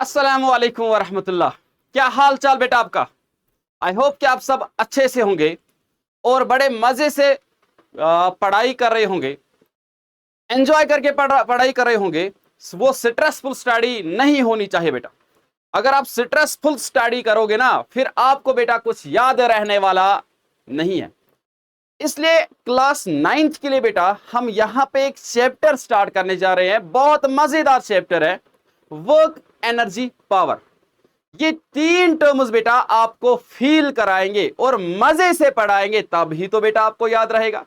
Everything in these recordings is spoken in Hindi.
अस्सलामु अलैकुम वरहमतुल्लाह। क्या हाल चाल बेटा आपका? आई होप कि आप सब अच्छे से होंगे और बड़े मजे से पढ़ाई कर रहे होंगे, एंजॉय करके पढ़ाई कर रहे होंगे। वो स्ट्रेसफुल स्टडी नहीं होनी चाहिए बेटा। अगर आप स्ट्रेसफुल स्टडी करोगे ना, फिर आपको बेटा कुछ याद रहने वाला नहीं है। इसलिए क्लास 9th के लिए बेटा हम यहां पे एक चैप्टर स्टार्ट करने जा रहे हैं। बहुत मजेदार चैप्टर है, वर्क, एनर्जी, पावर। ये तीन टर्म्स बेटा आपको फील कराएंगे और मजे से पढ़ाएंगे, तभी तो बेटा आपको याद रहेगा।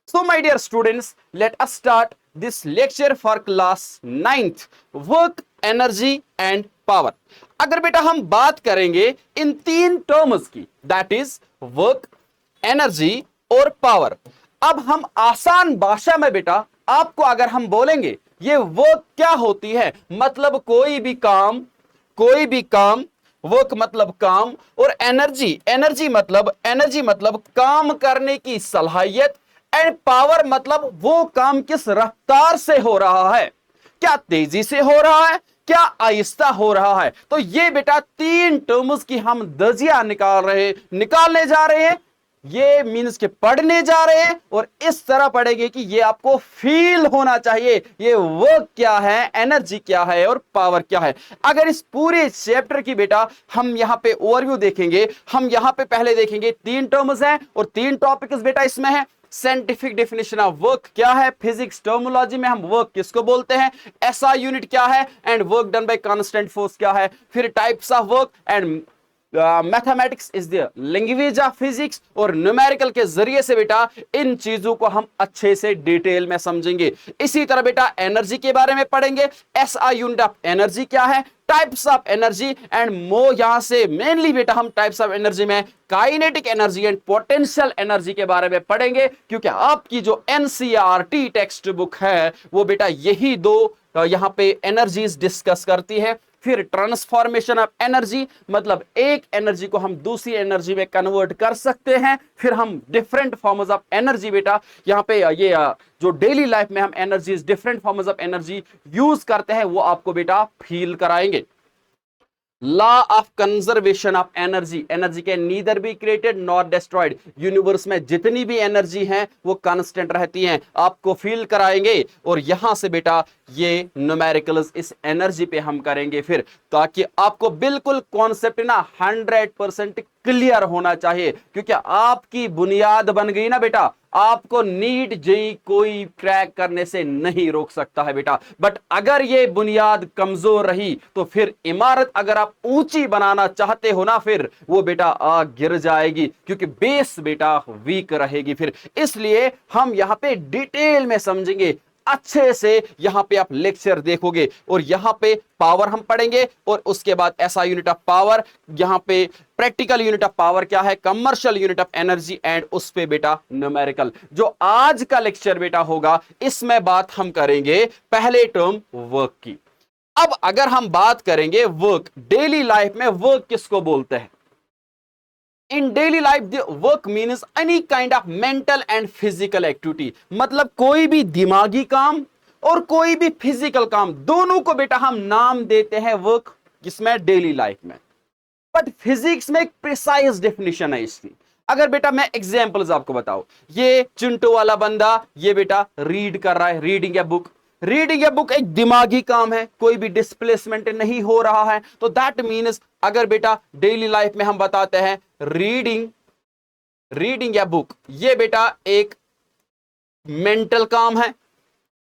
So my dear students, let us start this lecture for class 9th, work, energy and power. अगर बेटा हम बात करेंगे इन तीन टर्म्स की, दैट इज वर्क, एनर्जी और पावर। अब हम आसान भाषा में बेटा आपको अगर हम बोलेंगे ये वर्क क्या होती है, मतलब कोई भी काम, वर्क मतलब काम, और एनर्जी मतलब काम करने की सलाहियत, एंड पावर मतलब वो काम किस रफ्तार से हो रहा है, क्या तेजी से हो रहा है, क्या आहिस्ता हो रहा है। तो ये बेटा तीन टर्म्स की हम दजिया निकालने जा रहे हैं। ये मीन्स के पढ़ने जा रहे हैं और इस तरह पढ़ेंगे कि ये आपको फील होना चाहिए ये वर्क क्या है, एनर्जी क्या है और पावर क्या है। अगर इस पूरे चैप्टर की बेटा हम यहां पे ओवरव्यू देखेंगे, हम यहां पे पहले देखेंगे तीन टर्म्स हैं और तीन टॉपिक्स बेटा इसमें है। साइंटिफिक डेफिनेशन ऑफ वर्क क्या है, फिजिक्स टर्मिनोलॉजी में हम वर्क किसको बोलते हैं, एसआई यूनिट क्या है, and work done bye constant force क्या है, फिर types of work, and mathematics is the language of physics, और न्यूमेरिकल के जरिए से बेटा इन चीजों को हम अच्छे से डिटेल में समझेंगे। इसी तरह बेटा एनर्जी के बारे में पढ़ेंगे, एसआई यूनिट ऑफ एनर्जी क्या है, टाइप्स ऑफ एनर्जी, एंड यहां से मेनली बेटा हम टाइप्स ऑफ एनर्जी में kinetic energy and potential energy के बारे में पढ़ेंगे, क्योंकि आपकी जो एनसीईआरटी टेक्स्ट बुक है वो बेटा यही दो यहां पे एनर्जीज डिस्कस करती है। फिर ट्रांसफॉर्मेशन ऑफ एनर्जी, मतलब एक एनर्जी को हम दूसरी एनर्जी में कन्वर्ट कर सकते हैं। फिर हम डिफरेंट फॉर्म्स ऑफ एनर्जी बेटा यहां पे ये जो डेली लाइफ में हम energies, different forms of energy use करते हैं, वो आपको बेटा फील कराएंगे। Law of conservation of energy, energy के neither be created not destroyed. Universe में जितनी भी एनर्जी है वो कांस्टेंट रहती हैं, आपको फील कराएंगे। और यहां से बेटा ये न्यूमेरिकल्स इस एनर्जी पे हम करेंगे फिर, ताकि आपको बिल्कुल कॉन्सेप्ट ना 100% क्लियर होना चाहिए, क्योंकि आपकी बुनियाद बन गई ना बेटा, आपको नीट जेई कोई क्रैक करने से नहीं रोक सकता है बेटा। बट अगर ये बुनियाद कमजोर रही तो फिर इमारत अगर आप ऊंची बनाना चाहते हो ना, फिर वो बेटा गिर जाएगी, क्योंकि बेस बेटा वीक रहेगी फिर। इसलिए हम यहां पे डिटेल में समझेंगे, अच्छे से यहां पे आप लेक्चर देखोगे। और यहां पे पावर हम पढ़ेंगे और उसके बाद एसआई यूनिट ऑफ पावर, यहां पे प्रैक्टिकल यूनिट ऑफ पावर क्या है, commercial unit of energy, and उस पे बेटा न्यूमेरिकल। जो आज का लेक्चर बेटा होगा इसमें बात हम करेंगे पहले टर्म वर्क की। अब अगर हम बात करेंगे वर्क, डेली लाइफ में वर्क किसको बोलते हैं? In daily life work means any kind of mental and physical activity, मतलब कोई भी दिमागी काम और कोई भी फिजिकल काम, दोनों को बेटा हम नाम देते हैं वर्क, जिसमें डेली लाइफ में। बट फिजिक्स में एक प्रिसाइज डेफिनेशन है इसकी। अगर बेटा मैं एग्जांपल्स आपको बताऊं, ये चिंटू वाला बंदा ये बेटा रीड कर रहा है, reading a book. Reading a book एक दिमागी काम है, कोई भी डिस्प्लेसमेंट नहीं हो रहा है, तो दैट मीन्स अगर बेटा डेली लाइफ में हम बताते हैं रीडिंग ए बुक, ये बेटा एक मेंटल काम है,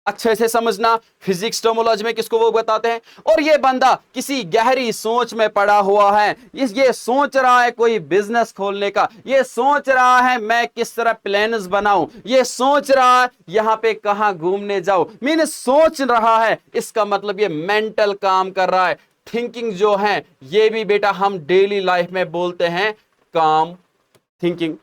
अच्छे से समझना। फिजिक्स टर्मिनोलॉजी में किसको वो बताते हैं। और ये बंदा किसी गहरी सोच में पड़ा हुआ है, ये सोच रहा है कोई बिजनेस खोलने का, ये सोच रहा है मैं किस तरह प्लान्स बनाऊं, ये सोच रहा है यहां पे कहां घूमने जाऊं, मीन सोच रहा है, इसका मतलब ये मेंटल काम कर रहा है। थिंकिंग जो है ये भी बेटा हम डेली लाइफ में बोलते हैं काम थिंकिंग।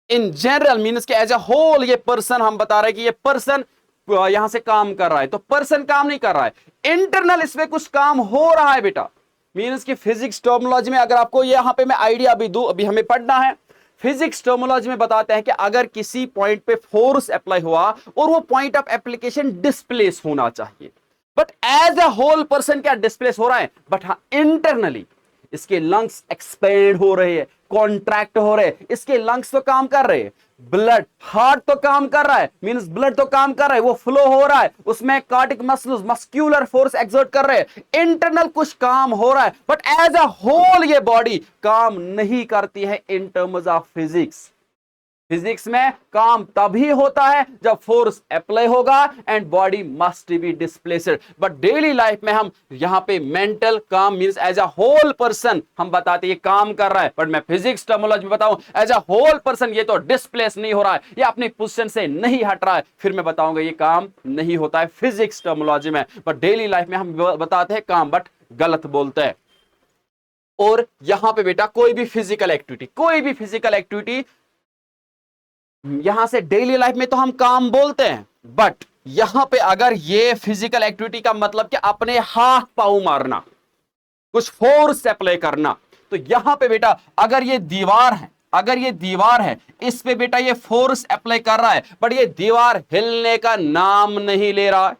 इन जनरल मीन्स के एज ए होल ये पर्सन, हम बता रहे हैं कि ये पर्सन यहां से काम कर रहा है, तो पर्सन काम नहीं कर रहा है, इंटरनल इसमें कुछ काम हो रहा है बेटा। मीन्स की फिजिक्स टर्मिनोलॉजी में अगर आपको यहां पे मैं आइडिया भी दूं, अभी हमें पढ़ना है। फिजिक्स टर्मिनोलॉजी में बताते हैं कि अगर किसी पॉइंट पे फोर्स अप्लाई हुआ और वो पॉइंट ऑफ एप्लीकेशन डिस्प्लेस होना चाहिए, but as a whole person क्या डिस्प्लेस हो रहा है, बट हाँ इंटरनली इसके लंग्स एक्सपेंड हो रहे हैं, कॉन्ट्रैक्ट हो रहे हैं, इसके लंग्स तो काम कर रहे हैं, ब्लड हार्ट तो काम कर रहा है, मींस ब्लड तो काम कर रहा है, वो फ्लो हो रहा है, उसमें cardiac muscles muscular force exert कर रहे हैं, इंटरनल कुछ काम हो रहा है, बट एज अ होल ये बॉडी काम नहीं करती है in terms of physics. Physics में काम तभी होता है जब फोर्स अप्लाई होगा and body must be displaced, but daily life में हम यहां पे मेंटल काम means as a whole person हम बताते ये काम कर रहा है, बट मैं फिजिक्स टर्मिनोलॉजी में बताऊं एज अ होल पर्सन ये तो डिस्प्लेस नहीं हो रहा है, ये अपनी पोजीशन से नहीं हट रहा है, फिर मैं बताऊंगा ये काम नहीं होता है फिजिक्स टर्मिनोलॉजी में, बट डेली लाइफ में हम बताते हैं काम बट गलत बोलते हैं। और यहां पे बेटा कोई भी फिजिकल एक्टिविटी यहां से डेली लाइफ में तो हम काम बोलते हैं, बट यहां पे अगर ये फिजिकल एक्टिविटी का मतलब कि अपने हाथ पांव मारना, कुछ फोर्स अप्लाई करना, तो यहां पे बेटा अगर ये दीवार है इस पे बेटा ये फोर्स अप्लाई कर रहा है, बट ये दीवार हिलने का नाम नहीं ले रहा है,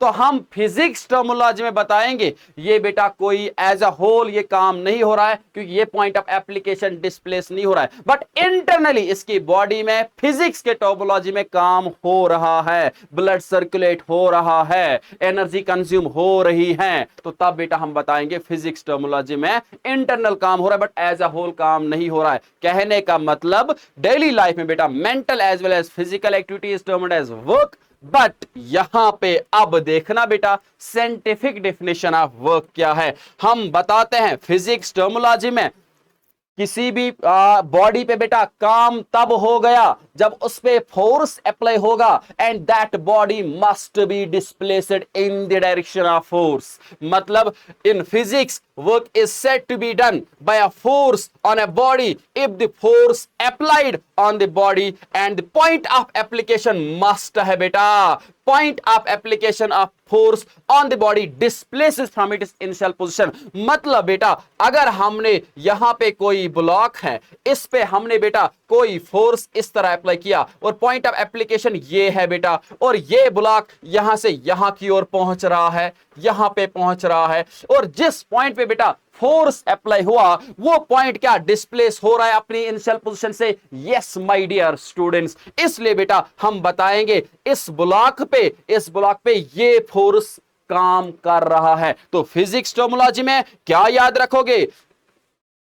तो हम फिजिक्स टर्मिनोलॉजी में बताएंगे ये बेटा कोई एज अ होल ये काम नहीं हो रहा है, क्योंकि ये पॉइंट ऑफ एप्लीकेशन डिस्प्लेस नहीं हो रहा है, बट इंटरनली इसकी बॉडी में फिजिक्स के टर्मिनोलॉजी में काम हो रहा है, ब्लड सर्कुलेट हो रहा है, एनर्जी कंज्यूम हो रही है, तो तब बेटा हम बताएंगे फिजिक्स टर्मिनोलॉजी में इंटरनल काम हो रहा है बट एज अ होल काम नहीं हो रहा है। कहने का मतलब डेली लाइफ में बेटा mental as well as physical activity is termed as work, but यहां पे अब देखना बेटा साइंटिफिक डेफिनेशन ऑफ वर्क क्या है। हम बताते हैं फिजिक्स टर्मिनोलॉजी में किसी भी बॉडी पे बेटा काम तब हो गया जब उस पे फोर्स अप्लाई होगा and that body must be displaced in the direction of force. मतलब in physics work is said to be done by a force on a body if the force applied on the body and the point of application must है बेटा point of application of force on the body displaces from its initial position। मतलब बेटा अगर हमने यहां पे कोई ब्लॉक है, इस पे हमने बेटा कोई फोर्स इस तरह अप्लाई किया और पॉइंट ऑफ एप्लीकेशन ये है बेटा, और ये ब्लॉक यहां से यहां की ओर पहुंच रहा है, यहां पे पहुंच रहा है, और जिस पॉइंट पे बेटा फोर्स अप्लाई हुआ वो पॉइंट क्या डिस्प्लेस हो रहा है अपनी इनिशियल पोजीशन से। यस माय डियर स्टूडेंट्स, इसलिए बेटा हम बताएंगे इस ब्लॉक पे ये फोर्स काम कर रहा है। तो फिजिक्स टर्मिनोलॉजी में क्या याद रखोगे,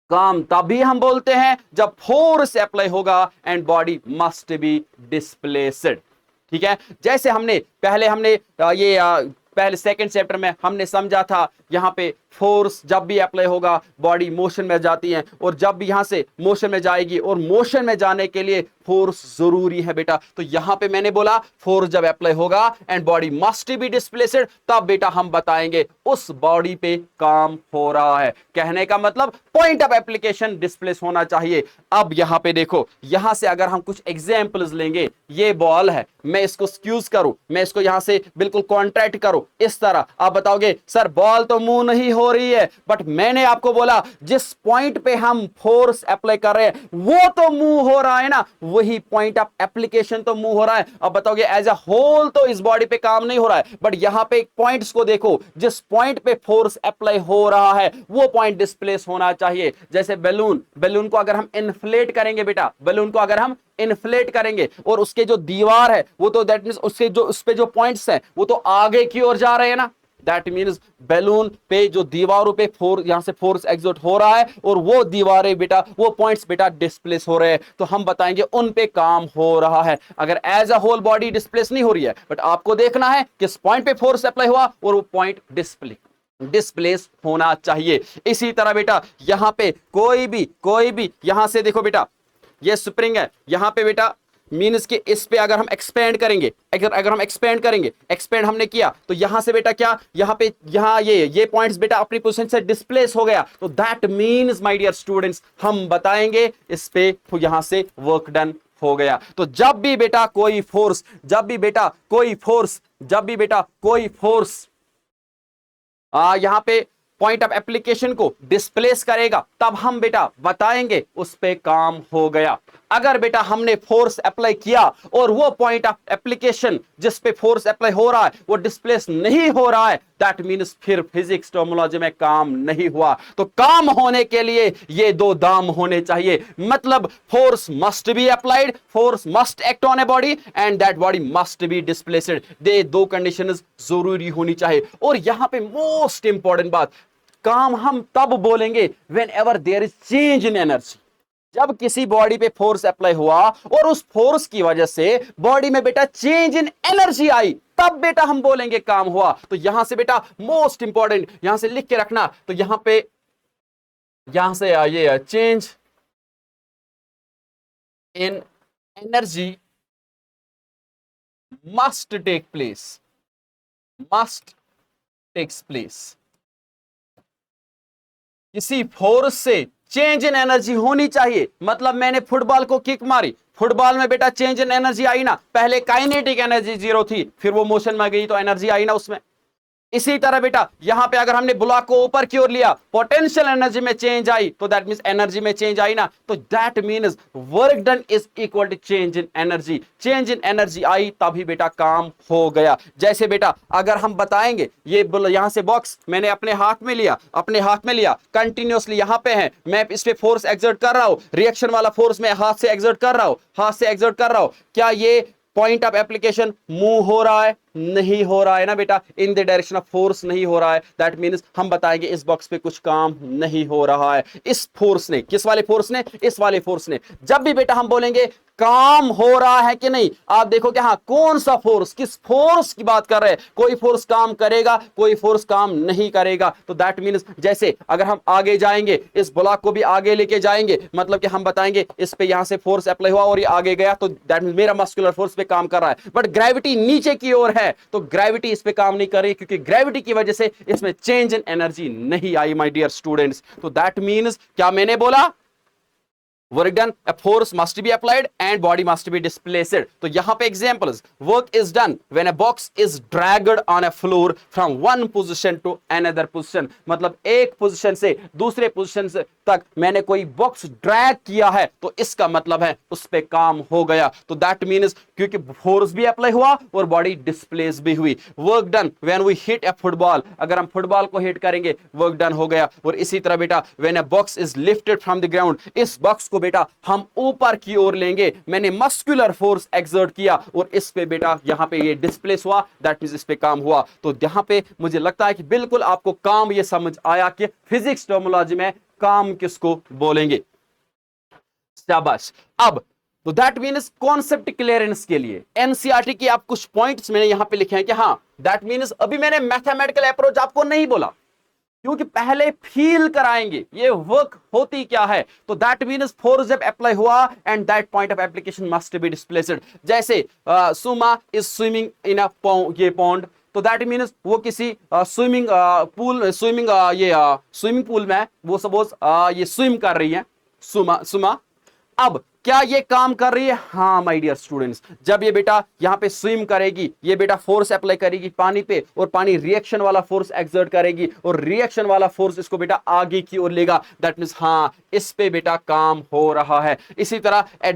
काम तभी हम बोलते हैं जब फोर्स अप्लाई होगा and body must be displaced. ठीक है, जैसे हमने पहले सेकंड चैप्टर में हमने समझा था, यहां पे फोर्स जब भी अप्लाई होगा बॉडी मोशन में जाती है, और जब भी यहां से मोशन में जाएगी और मोशन में जाने के लिए फोर्स जरूरी है बेटा। तो यहां पे मैंने बोला फोर्स जब अप्लाई होगा and body must be displaced, तब बेटा हम बताएंगे उस बॉडी पे काम हो रहा है। कहने का मतलब पॉइंट ऑफ एप्लीकेशन डिस्प्लेस होना चाहिए। अब यहां पे देखो, यहां से अगर हम कुछ एग्जांपल्स लेंगे, ये बॉल है, मैं इसको स्क्यूज करूं, मैं इसको यहां से बिल्कुल कॉन्ट्रैक्ट करूं इस तरह, आप बताओगे सर बॉल तो मूव नहीं हो रही है, बट मैंने आपको बोला जिस पॉइंट पे हम फोर्स अप्लाई कर रहे हैं वो तो मूव हो रहा है ना, वही पॉइंट ऑफ एप्लीकेशन तो मूव हो रहा है। अब बताओगे एज अ होल तो इस बॉडी पे काम नहीं हो रहा है, बट यहां पे पॉइंट्स को देखो, जिस पॉइंट पे फोर्स अप्लाई हो रहा है वो पॉइंट डिस्प्लेस होना चाहिए। जैसे बैलून को अगर हम इन्फ्लेट करेंगे बेटा, बैलून को अगर हम इन्फ्लेट करेंगे और उसके जो दीवार है वो तो दैट मींस उसके जो उस पे जो पॉइंट्स हैं वो तो आगे की ओर जा रहे हैं ना, दैट मींस बैलून पे जो दीवारों पे यहां से फोर्स एक्सर्ट हो रहा है और वो दीवारें बेटा, वो पॉइंट्स बेटा डिस्प्लेस हो रहे हैं, तो हम बताएंगे उन पे काम हो रहा है। अगर as a whole body displace नहीं हो रही है, बट आपको देखना है किस पॉइंट पे फोर्स अप्लाई हुआ और वो पॉइंट डिस्प्लेस होना चाहिए। इसी तरह बेटा यहां पे कोई भी यहां से देखो बेटा, ये स्प्रिंग है, यहां पे बेटा मीन्स कि इस पे अगर हम एक्सपेंड करेंगे, अगर हम एक्सपेंड हमने किया तो यहां से बेटा क्या, यहां ये पॉइंट्स बेटा अपनी पोजीशन से डिस्प्लेस हो गया, तो that means my dear students हम बताएंगे इस पे यहां से वर्क डन हो गया। तो जब भी बेटा कोई फोर्स यहां पे पॉइंट ऑफ एप्लीकेशन को डिस्प्लेस करेगा, तब हम बेटा बताएंगे उस पे काम हो गया। अगर बेटा हमने फोर्स अप्लाई किया और वो पॉइंट ऑफ एप्लीकेशन जिस पे फोर्स अप्लाई हो रहा है वो डिस्प्लेस नहीं हो रहा है, दैट मीन्स फिर फिजिक्स टर्मिनोलॉजी में काम नहीं हुआ। तो काम होने के लिए ये दो दाम होने चाहिए, मतलब force must be applied, force must act on a body and that body must be displaced. ये दो कंडीशंस जरूरी होनी चाहिए। और यहां पे मोस्ट इंपॉर्टेंट बात, काम हम तब बोलेंगे whenever there is change in energy. जब किसी बॉडी पे फोर्स अप्लाई हुआ और उस फोर्स की वजह से बॉडी में बेटा चेंज इन एनर्जी आई, तब बेटा हम बोलेंगे काम हुआ। तो यहां से बेटा मोस्ट इंपॉर्टेंट यहां से लिख के रखना, तो यहां से ये change in energy must take place, must takes place. किसी फोर्स से चेंज इन एनर्जी होनी चाहिए। मतलब मैंने फुटबॉल को किक मारी, फुटबॉल में बेटा चेंज इन एनर्जी आई ना, पहले काइनेटिक एनर्जी 0 थी, फिर वो मोशन में गई तो एनर्जी आई ना उसमें। इसी तरह बेटा यहां पे अगर हमने ब्लॉक को ऊपर की ओर लिया, पोटेंशियल एनर्जी में चेंज आई, तो दैट मींस एनर्जी में चेंज आई ना, तो that means work done is equal to change in energy. Change in energy आई तभी बेटा काम हो गया। जैसे बेटा अगर हम बताएंगे, ये यहां से बॉक्स मैंने अपने हाथ में लिया, कंटिन्यूअसली यहां पे है, मैं इस पे फोर्स एक्सर्ट कर रहा हूं, रिएक्शन वाला फोर्स मैं हाथ से एक्सर्ट कर रहा हूं, क्या ये पॉइंट ऑफ एप्लीकेशन मूव हो रहा है? नहीं हो रहा है ना बेटा, इन द डायरेक्शन ऑफ फोर्स नहीं हो रहा है। दैट मींस हम बताएंगे इस बॉक्स पे कुछ काम नहीं हो रहा है। इस फोर्स ने, किस वाले फोर्स ने? इस वाले फोर्स ने। जब भी बेटा हम बोलेंगे काम हो रहा है कि नहीं, आप देखो कि हाँ कौन सा फोर्स, किस फोर्स की बात कर रहे हैं। कोई फोर्स काम करेगा, कोई फोर्स काम नहीं करेगा। तो दैट मींस जैसे अगर हम आगे जाएंगे, इस ब्लॉक को भी आगे लेके जाएंगे, मतलब कि हम बताएंगे इस पे यहां से फोर्स अप्लाई हुआ और ये आगे गया, तो दैट मींस मेरा मस्कुलर फोर्स पे काम कर रहा है। बट ग्रेविटी नीचे की ओर है, तो ग्रेविटी इस पे काम नहीं कर रही, क्योंकि ग्रेविटी की वजह से इसमें चेंज इन एनर्जी नहीं आई माय डियर स्टूडेंट्स। तो दैट मींस क्या मैंने बोला? Work done, a force must be applied and body must be displaced। तो यहां पे examples, work is done when a box is dragged on a floor from one position to another position। मतलब एक पोजीशन से दूसरे पोजीशन तक मैंने कोई बॉक्स ड्रैग किया है, तो इसका मतलब है उस पे काम हो गया। तो दैट मींस क्योंकि फोर्स भी अप्लाई हुआ और बॉडी डिस्प्लेस भी हुई। Work done when we hit a football, अगर हम फुटबॉल को हिट करेंगे वर्क डन हो गया। और इसी तरह बेटा when a box is lifted from the ground, इस बॉक्स को बेटा हम ऊपर की ओर लेंगे, मैंने मस्कुलर फोर्स एक्सर्ट किया और इस पे बेटा यहां पे ये डिस्प्लेस हुआ, दैट मींस इस पे काम हुआ। तो यहां पे मुझे लगता है कि बिल्कुल आपको काम ये समझ आया कि फिजिक्स टर्मिनोलॉजी में काम किसको बोलेंगे। शाबाश। अब तो दैट मींस कॉन्सेप्ट क्लियरेंस के लिए एनसीईआरटी की आप कुछ पॉइंट्स मैंने यहां पे लिखे हैं कि हां दैट मींस अभी मैंने मैथमेटिकल अप्रोच आपको नहीं बोला, क्योंकि पहले फील कराएंगे ये वर्क होती क्या है। तो दैट मींस फोर्स जब अप्लाई हुआ and that point of application must be displaced. जैसे Suma is swimming in a pond, तो दैट मींस वो किसी स्विमिंग पूल में वो सपोज ये स्विम कर रही है सुमा। अब क्या ये काम कर रही है? हाँ माय डियर स्टूडेंट्स, जब ये बेटा यहां पे स्विम करेगी, ये बेटा फोर्स अप्लाई करेगी पानी पे और पानी रिएक्शन वाला फोर्स एक्सर्ट करेगी और रिएक्शन वाला फोर्स इसको बेटा आगे की ओर लेगा। दैट मींस हाँ इस पे बेटा काम हो रहा है। इसी तरह ए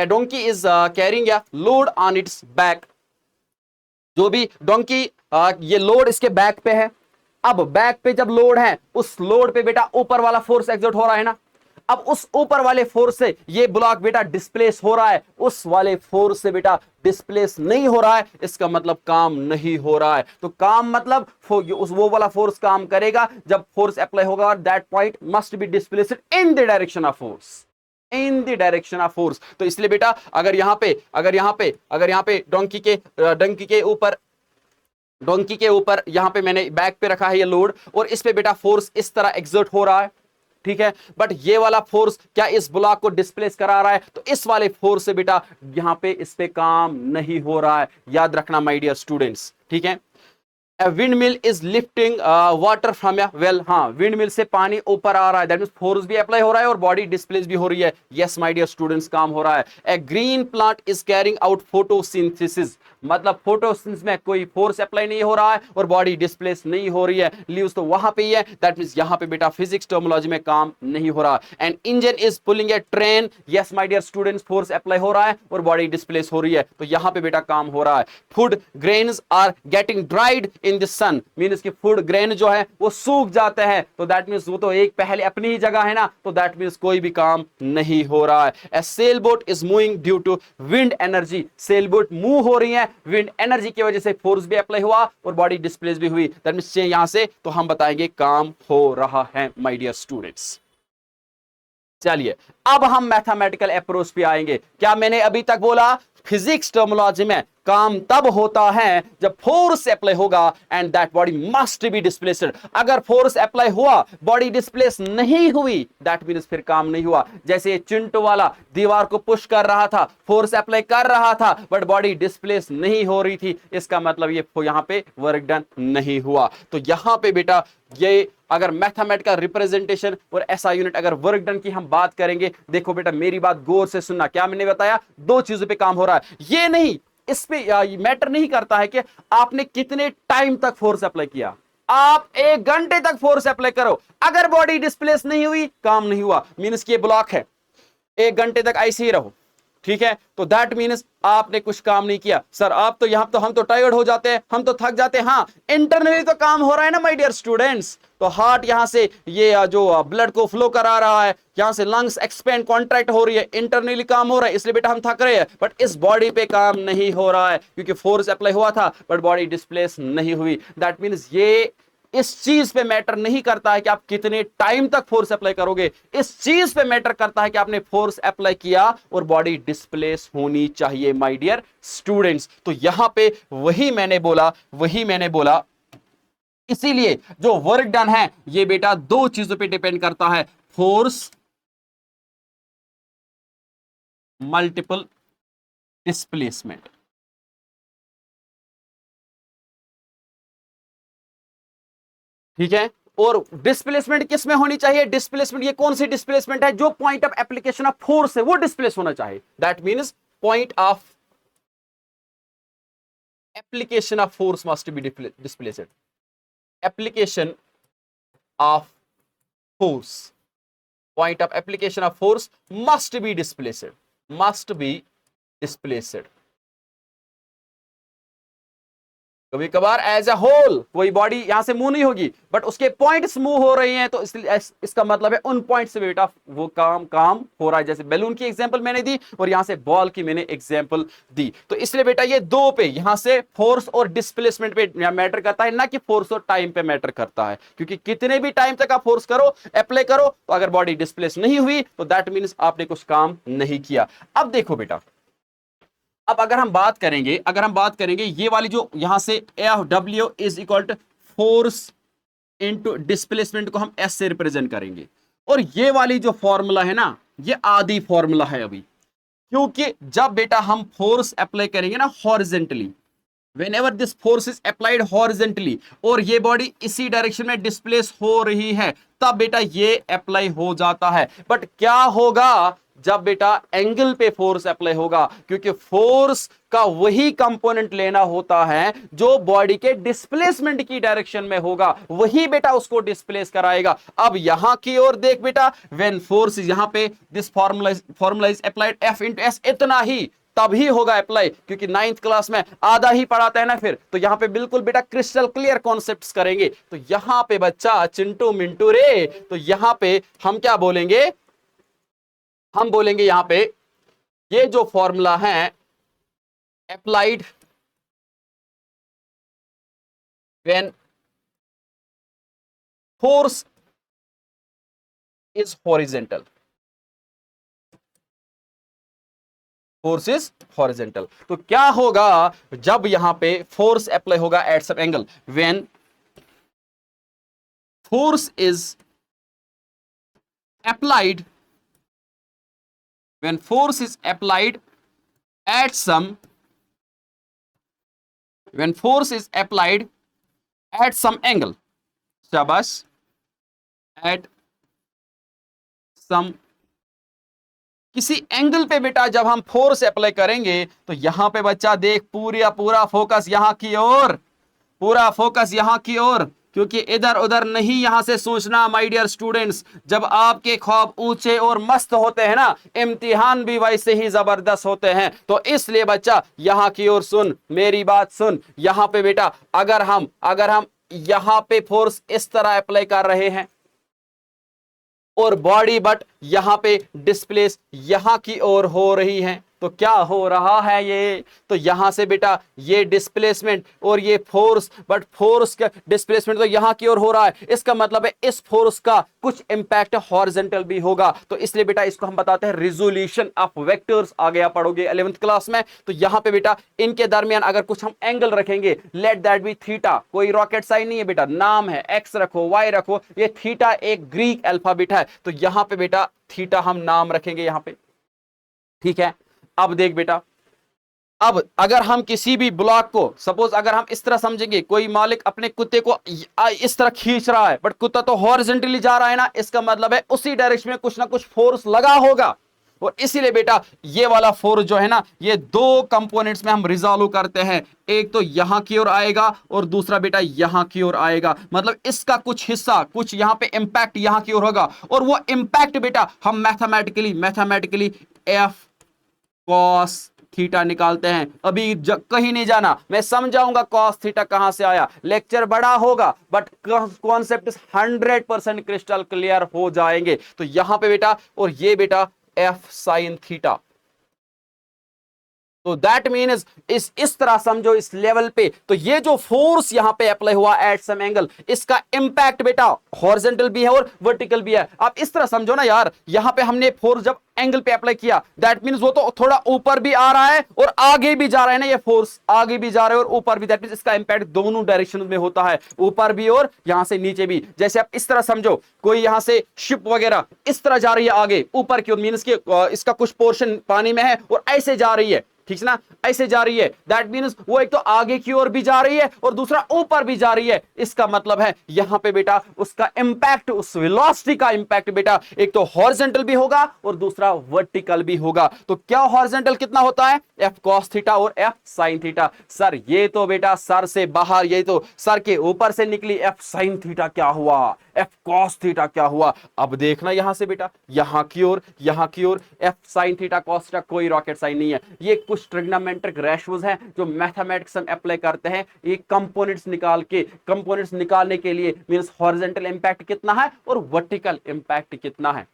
donkey is carrying a load on it's back, जो भी डोंकी ये लोड इसके बैक पे है। अब बैक पे जब लोड है, उस लोड पे बेटा ऊपर वाला फोर्स एक्सर्ट हो रहा है ना। अब उस ऊपर वाले फोर्स से ये ब्लॉक बेटा डिस्प्लेस हो रहा है, उस वाले फोर्स से बेटा डिस्प्लेस नहीं हो रहा है, इसका मतलब काम नहीं हो रहा है। तो काम मतलब वो वाला फोर्स काम करेगा जब फोर्स अप्लाई होगा और that point must be displaced in the direction of force, in the direction of force. तो इसलिए बेटा अगर यहां पे डोंकी के ऊपर यहां पे मैंने बैक पे रखा है ये लोड और इस पे बेटा फोर्स इस तरह एक्सर्ट हो रहा है, ठीक है, बट ये वाला फोर्स क्या इस ब्लॉक को डिस्प्लेस करा रहा है? तो इस वाले फोर्स से बेटा यहां पे इस पे काम नहीं हो रहा है। याद रखना माय डियर स्टूडेंट्स, ठीक है। Wind mill is lifting water from A well, हाँ विंड मिल से पानी ऊपर आ रहा है, दैट मींस फोर्स भी अप्लाई हो रहा है और बॉडी डिस्प्लेस भी हो रही है। यस माय डियर स्टूडेंट्स, काम हो रहा है। A green plant is carrying out photosynthesis, मतलब फोटोसिंथेसिस में कोई फोर्स अप्लाई नहीं हो रहा है और बॉडी डिस्प्लेस नहीं हो रही है, लीव्स तो वहां पे ही है, दैट मींस यहां पे बेटा फिजिक्स टर्मिनोलॉजी में काम नहीं हो रहा। And engine is pulling a train, yes my dear students, force apply हो रहा है और बॉडी डिस्प्लेस हो रही है, तो यहां पे बेटा काम हो रहा है। Food grains are getting dried in the sun, means कि फूड ग्रेन जो है वो सूख जाते हैं, तो दैट मींस वो तो एक पहले अपनी ही जगह है ना, तो दैट मींस कोई भी काम नहीं हो रहा है। A sail boat is moving due to wind energy, sail boat move हो रही है विंड एनर्जी की वजह से, फोर्स भी अप्लाई हुआ और बॉडी डिस्प्लेस भी हुई, दैट मींस यहां से तो हम बताएंगे काम हो रहा है माय डियर स्टूडेंट्स। चलिए अब हम मैथमेटिकल अप्रोच पे आएंगे। क्या मैंने अभी तक बोला, फिजिक्स टर्मिनोलॉजी में काम तब होता है जब फोर्स अप्लाई होगा and that body must be displaced. अगर फोर्स अप्लाई हुआ, बॉडी डिस्प्लेस नहीं हुई, दैट मींस फिर काम नहीं हुआ। जैसे चिंटू वाला दीवार को पुश कर रहा था, फोर्स अप्लाई कर रहा था बट बॉडी डिस्प्लेस नहीं हो रही थी, इसका मतलब ये यहां पे वर्क डन नहीं हुआ। तो यहां पे बेटा ये अगर मैथमेटिकल रिप्रेजेंटेशन और एसआई यूनिट अगर वर्क डन की हम बात करेंगे, देखो बेटा मेरी बात गौर से सुनना, क्या मैंने बताया, दो चीजों पे काम हो रहा है। ये नहीं, इस पे मैटर नहीं करता है कि आपने कितने टाइम तक फोर्स अप्लाई किया, आप 1 घंटे तक फोर्स अप्लाई करो, अगर बॉडी डिस्प्लेस नहीं हुई काम नहीं हुआ, मींस कि ये ब्लॉक है, 1 घंटे तक ऐसे ही रहो, ठीक है, तो दैट मीन्स आपने कुछ काम नहीं किया। सर आप तो यहां तो हम तो टायर्ड हो जाते हैं, हम तो थक जाते हैं, हाँ इंटरनली तो काम हो रहा है ना माय डियर स्टूडेंट्स। तो हार्ट यहां से ये जो ब्लड को फ्लो करा रहा है, यहां से लंग्स एक्सपेंड कॉन्ट्रैक्ट हो रही है, इंटरनली काम हो रहा है, इसलिए बेटा हम थक रहे हैं, बट इस बॉडी पे काम नहीं हो रहा है क्योंकि फोर्स अप्लाई हुआ था बट बॉडी डिस्प्लेस नहीं हुई। दैट मीन्स ये इस चीज पे मैटर नहीं करता है कि आप कितने टाइम तक फोर्स अप्लाई करोगे, इस चीज पे मैटर करता है कि आपने फोर्स अप्लाई किया और बॉडी डिस्प्लेस होनी चाहिए माय डियर स्टूडेंट्स। तो यहां पे वही मैंने बोला, इसीलिए जो वर्क डन है ये बेटा दो चीजों पे डिपेंड करता है, फोर्स मल्टीपल डिस्प्लेसमेंट। ठीक है, और डिस्प्लेसमेंट किस में होनी चाहिए, डिस्प्लेसमेंट ये कौन सी डिस्प्लेसमेंट है, जो point of application of force है वो डिस्प्लेस होना चाहिए, that means point of application of force must be displaced, application of force, point of application of force must be displaced. कभी कभार एज ए होल कोई बॉडी यहां से मूव नहीं होगी बट उसके पॉइंट्स मूव हो रही हैं, तो इसलिए इसका मतलब है उन पॉइंट से बेटा वो काम हो रहा है। जैसे बैलून की एग्जांपल मैंने दी और यहां से बॉल की मैंने एग्जांपल दी, तो इसलिए बेटा ये दो पे यहां से फोर्स और डिस्प्लेसमेंट पे मैटर करता है, ना कि फोर्स और टाइम पे मैटर करता है, क्योंकि कितने भी टाइम तक आप फोर्स करो अप्लाई करो, तो अगर बॉडी डिस्प्लेस नहीं हुई तो दैट मीन्स आपने कुछ काम नहीं किया। अब देखो बेटा, अब अगर हम बात करेंगे ये वाली जो यहां से F is equal to force into displacement को हम S से रिप्रेजेंट करेंगे, और ये वाली जो फॉर्मूला है ना ये आधी फॉर्मूला है अभी, क्योंकि जब बेटा हम फोर्स अप्लाई करेंगे ना horizontally, whenever this force is applied horizontally और ये बॉडी इसी डायरेक्शन में डिस्प्लेस हो रही है, तब बेटा ये अप्लाई हो जाता है। बट क्या होगा जब बेटा एंगल पे फोर्स अप्लाई होगा, क्योंकि फोर्स का वही कंपोनेंट लेना होता है जो बॉडी के डिस्प्लेसमेंट की डायरेक्शन में होगा, वही बेटा उसको डिस्प्लेस कराएगा। अब यहां की ओर देख बेटा, व्हेन फोर्स यहां पे this formula is applied F into S, इतना ही तभी होगा अप्लाई, क्योंकि 9th क्लास में आधा ही पढ़ाते हैं ना फिर, तो यहां पे बिल्कुल बेटा क्रिस्टल क्लियर कॉन्सेप्ट्स करेंगे। तो यहां पे बच्चा चिंटू मिंटू रे, तो यहां पे हम क्या बोलेंगे, हम बोलेंगे यहां पे ये जो फॉर्मूला है applied when force is horizontal, force is horizontal. तो क्या होगा जब यहां पे फोर्स अप्लाई होगा at some angle, when force is applied when force is applied at some when force is applied at some angle, शाबाश, एट सम, किसी एंगल पे बेटा जब हम फोर्स अप्लाई करेंगे तो यहां पे बच्चा देख पूरा पूरा फोकस यहां की ओर, पूरा फोकस यहां की ओर, क्योंकि इधर उधर नहीं यहां से सोचना माय डियर स्टूडेंट्स। जब आपके ख्वाब ऊंचे और मस्त होते हैं ना, इम्तिहान भी वैसे ही जबरदस्त होते हैं। तो इसलिए बच्चा यहां की ओर सुन, मेरी बात सुन। यहां पे बेटा अगर हम यहां पे फोर्स इस तरह अप्लाई कर रहे हैं और बॉडी बट यहां पे डिस्प्लेस यहां की ओर हो रही है, तो क्या हो रहा है ये, तो यहां से बेटा ये डिस्प्लेसमेंट और ये फोर्स, बट फोर्स का डिस्प्लेसमेंट तो यहां की ओर हो रहा है, इसका मतलब है इस फोर्स का कुछ इंपैक्ट हॉरिजॉन्टल भी होगा। तो इसलिए बेटा इसको हम बताते हैं रिजोल्यूशन ऑफ वेक्टर्स, आगे आप पढ़ोगे 11th क्लास में। तो यहां पे बेटा इनके दरमियान अगर कुछ हम एंगल रखेंगे, लेट दैट बी थीटा, कोई रॉकेट साइन नहीं है बेटा, नाम है, एक्स रखो वाई रखो, ये थीटा एक ग्रीक अल्फाबेट है, तो यहां पे बेटा थीटा हम नाम रखेंगे यहां पे, ठीक है। अब देख बेटा, अब अगर हम किसी भी ब्लॉक को सपोज अगर हम इस तरह समझेंगे, कोई मालिक अपने कुत्ते को इस तरह खींच रहा है, बट कुत्ता तो हॉरिजॉन्टली जा रहा है ना, इसका मतलब है उसी डायरेक्शन में कुछ ना कुछ फोर्स लगा होगा। और इसीलिए बेटा ये वाला फोर्स जो है ना, ये दो कंपोनेंट्स में हम रिजॉल्व करते हैं, एक तो यहां की ओर आएगा और दूसरा बेटा यहां की ओर आएगा, मतलब इसका कुछ हिस्सा, कुछ यहां पे इंपैक्ट यहां की ओर होगा, और वो इंपैक्ट बेटा हम मैथमेटिकली एफ कॉस थीटा निकालते हैं। अभी कहीं नहीं जाना, मैं समझाऊंगा कॉस थीटा कहां से आया, लेक्चर बड़ा होगा बट कॉन्सेप्ट 100% क्रिस्टल क्लियर हो जाएंगे। तो यहां पे बेटा और ये बेटा एफ साइन थीटा, तो दैट मीन्स इस तरह समझो इस लेवल पे, तो ये जो फोर्स यहां पे अप्लाई हुआ एट सम एंगल, इसका इंपैक्ट बेटा हॉरिजॉन्टल भी है और वर्टिकल भी है। आप इस तरह समझो ना यार, यहां पे हमने फोर्स जब एंगल पे अप्लाई किया, दैट मीन्स वो तो थोड़ा ऊपर भी आ रहा है और आगे भी जा रहा है ना, ये फोर्स आगे भी जा रहा है और ऊपर भी, दैट मीन्स इसका इंपैक्ट दोनों डायरेक्शन में होता है, ऊपर भी और यहां से नीचे भी। जैसे आप इस तरह समझो, कोई यहां से शिप वगैरह इस तरह जा रही है आगे ऊपर की ओर, मीन्स कि इसका कुछ पोर्शन पानी में है और ऐसे जा रही है, ठीक है ना, ऐसे जा रही है, दैट मीन्स वो एक तो आगे की ओर भी जा रही है और दूसरा ऊपर भी जा रही है। इसका मतलब है यहां पे बेटा उसका इंपैक्ट, उस वेलोसिटी का इंपैक्ट बेटा एक तो हॉरिजॉन्टल भी होगा और दूसरा वर्टिकल भी होगा। तो क्या हॉरिजॉन्टल कितना होता है, एफ कॉस थीटा और एफ साइन थीटा। सर ये तो बेटा सर से बाहर, ये तो सर के ऊपर से निकली, एफ साइन थीटा क्या हुआ, एफ कॉस थीटा क्या हुआ। अब देखना यहां से बेटा यहां की ओर, यहां की ओर F sine theta cos theta कोई रॉकेट साइन नहीं है, ये कुछ ट्रिग्नोमेट्रिक रेशियोज हैं जो मैथमेटिक्स हम अप्लाई करते हैं, ये कंपोनेंट्स निकालने के लिए, मींस हॉरिजॉन्टल इंपैक्ट कितना है और वर्टिकल इंपैक्ट कितना है।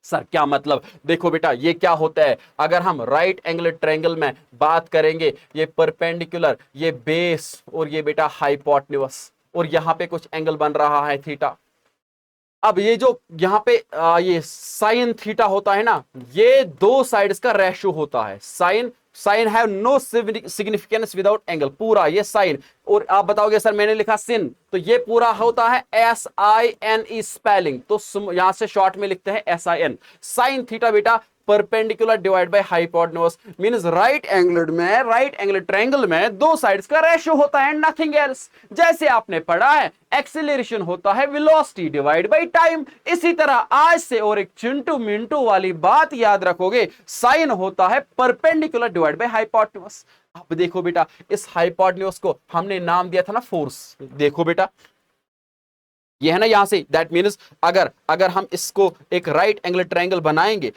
सर क्या मतलब, देखो बेटा ये क्या होता है, अगर हम राइट एंगल ट्रायंगल में बात करेंगे, ये परपेंडिकुलर, ये बेस और ये बेटा हाइपोटेन्यूज, और यहां पे कुछ एंगल बन रहा है थीटा। अब ये जो यहां पे ये साइन थीटा होता है ना, ये दो साइड्स का रेशियो होता है, sine sine have no significance without angle, पूरा ये साइन, और आप बताओगे सर मैंने लिखा सिन, तो ये पूरा होता है SINE स्पेलिंग, तो यहां से शॉर्ट में लिखते हैं SIN। साइन थीटा बेटा perpendicular divide by hypotenuse, means right angle triangle में दो साइड्स का रेशियो होता है, नथिंग एल्स। जैसे आपने पढ़ा है एक्सीलरेशन होता है वेलोसिटी डिवाइड बाय टाइम, इसी तरह आज से और एक चिंटू मिंटू वाली बात याद रखोगे, साइन होता है परपेंडिकुलर डिवाइड बाय हाइपोटेन्यूज। अब देखो बेटा इस हाइपोटेन्यूज को हमने नाम दिया था ना फोर्स, देखो बेटा ये है ना यहां से, दैट मींस अगर हम इसको एक राइट एंगल ट्रायंगल बनाएंगे,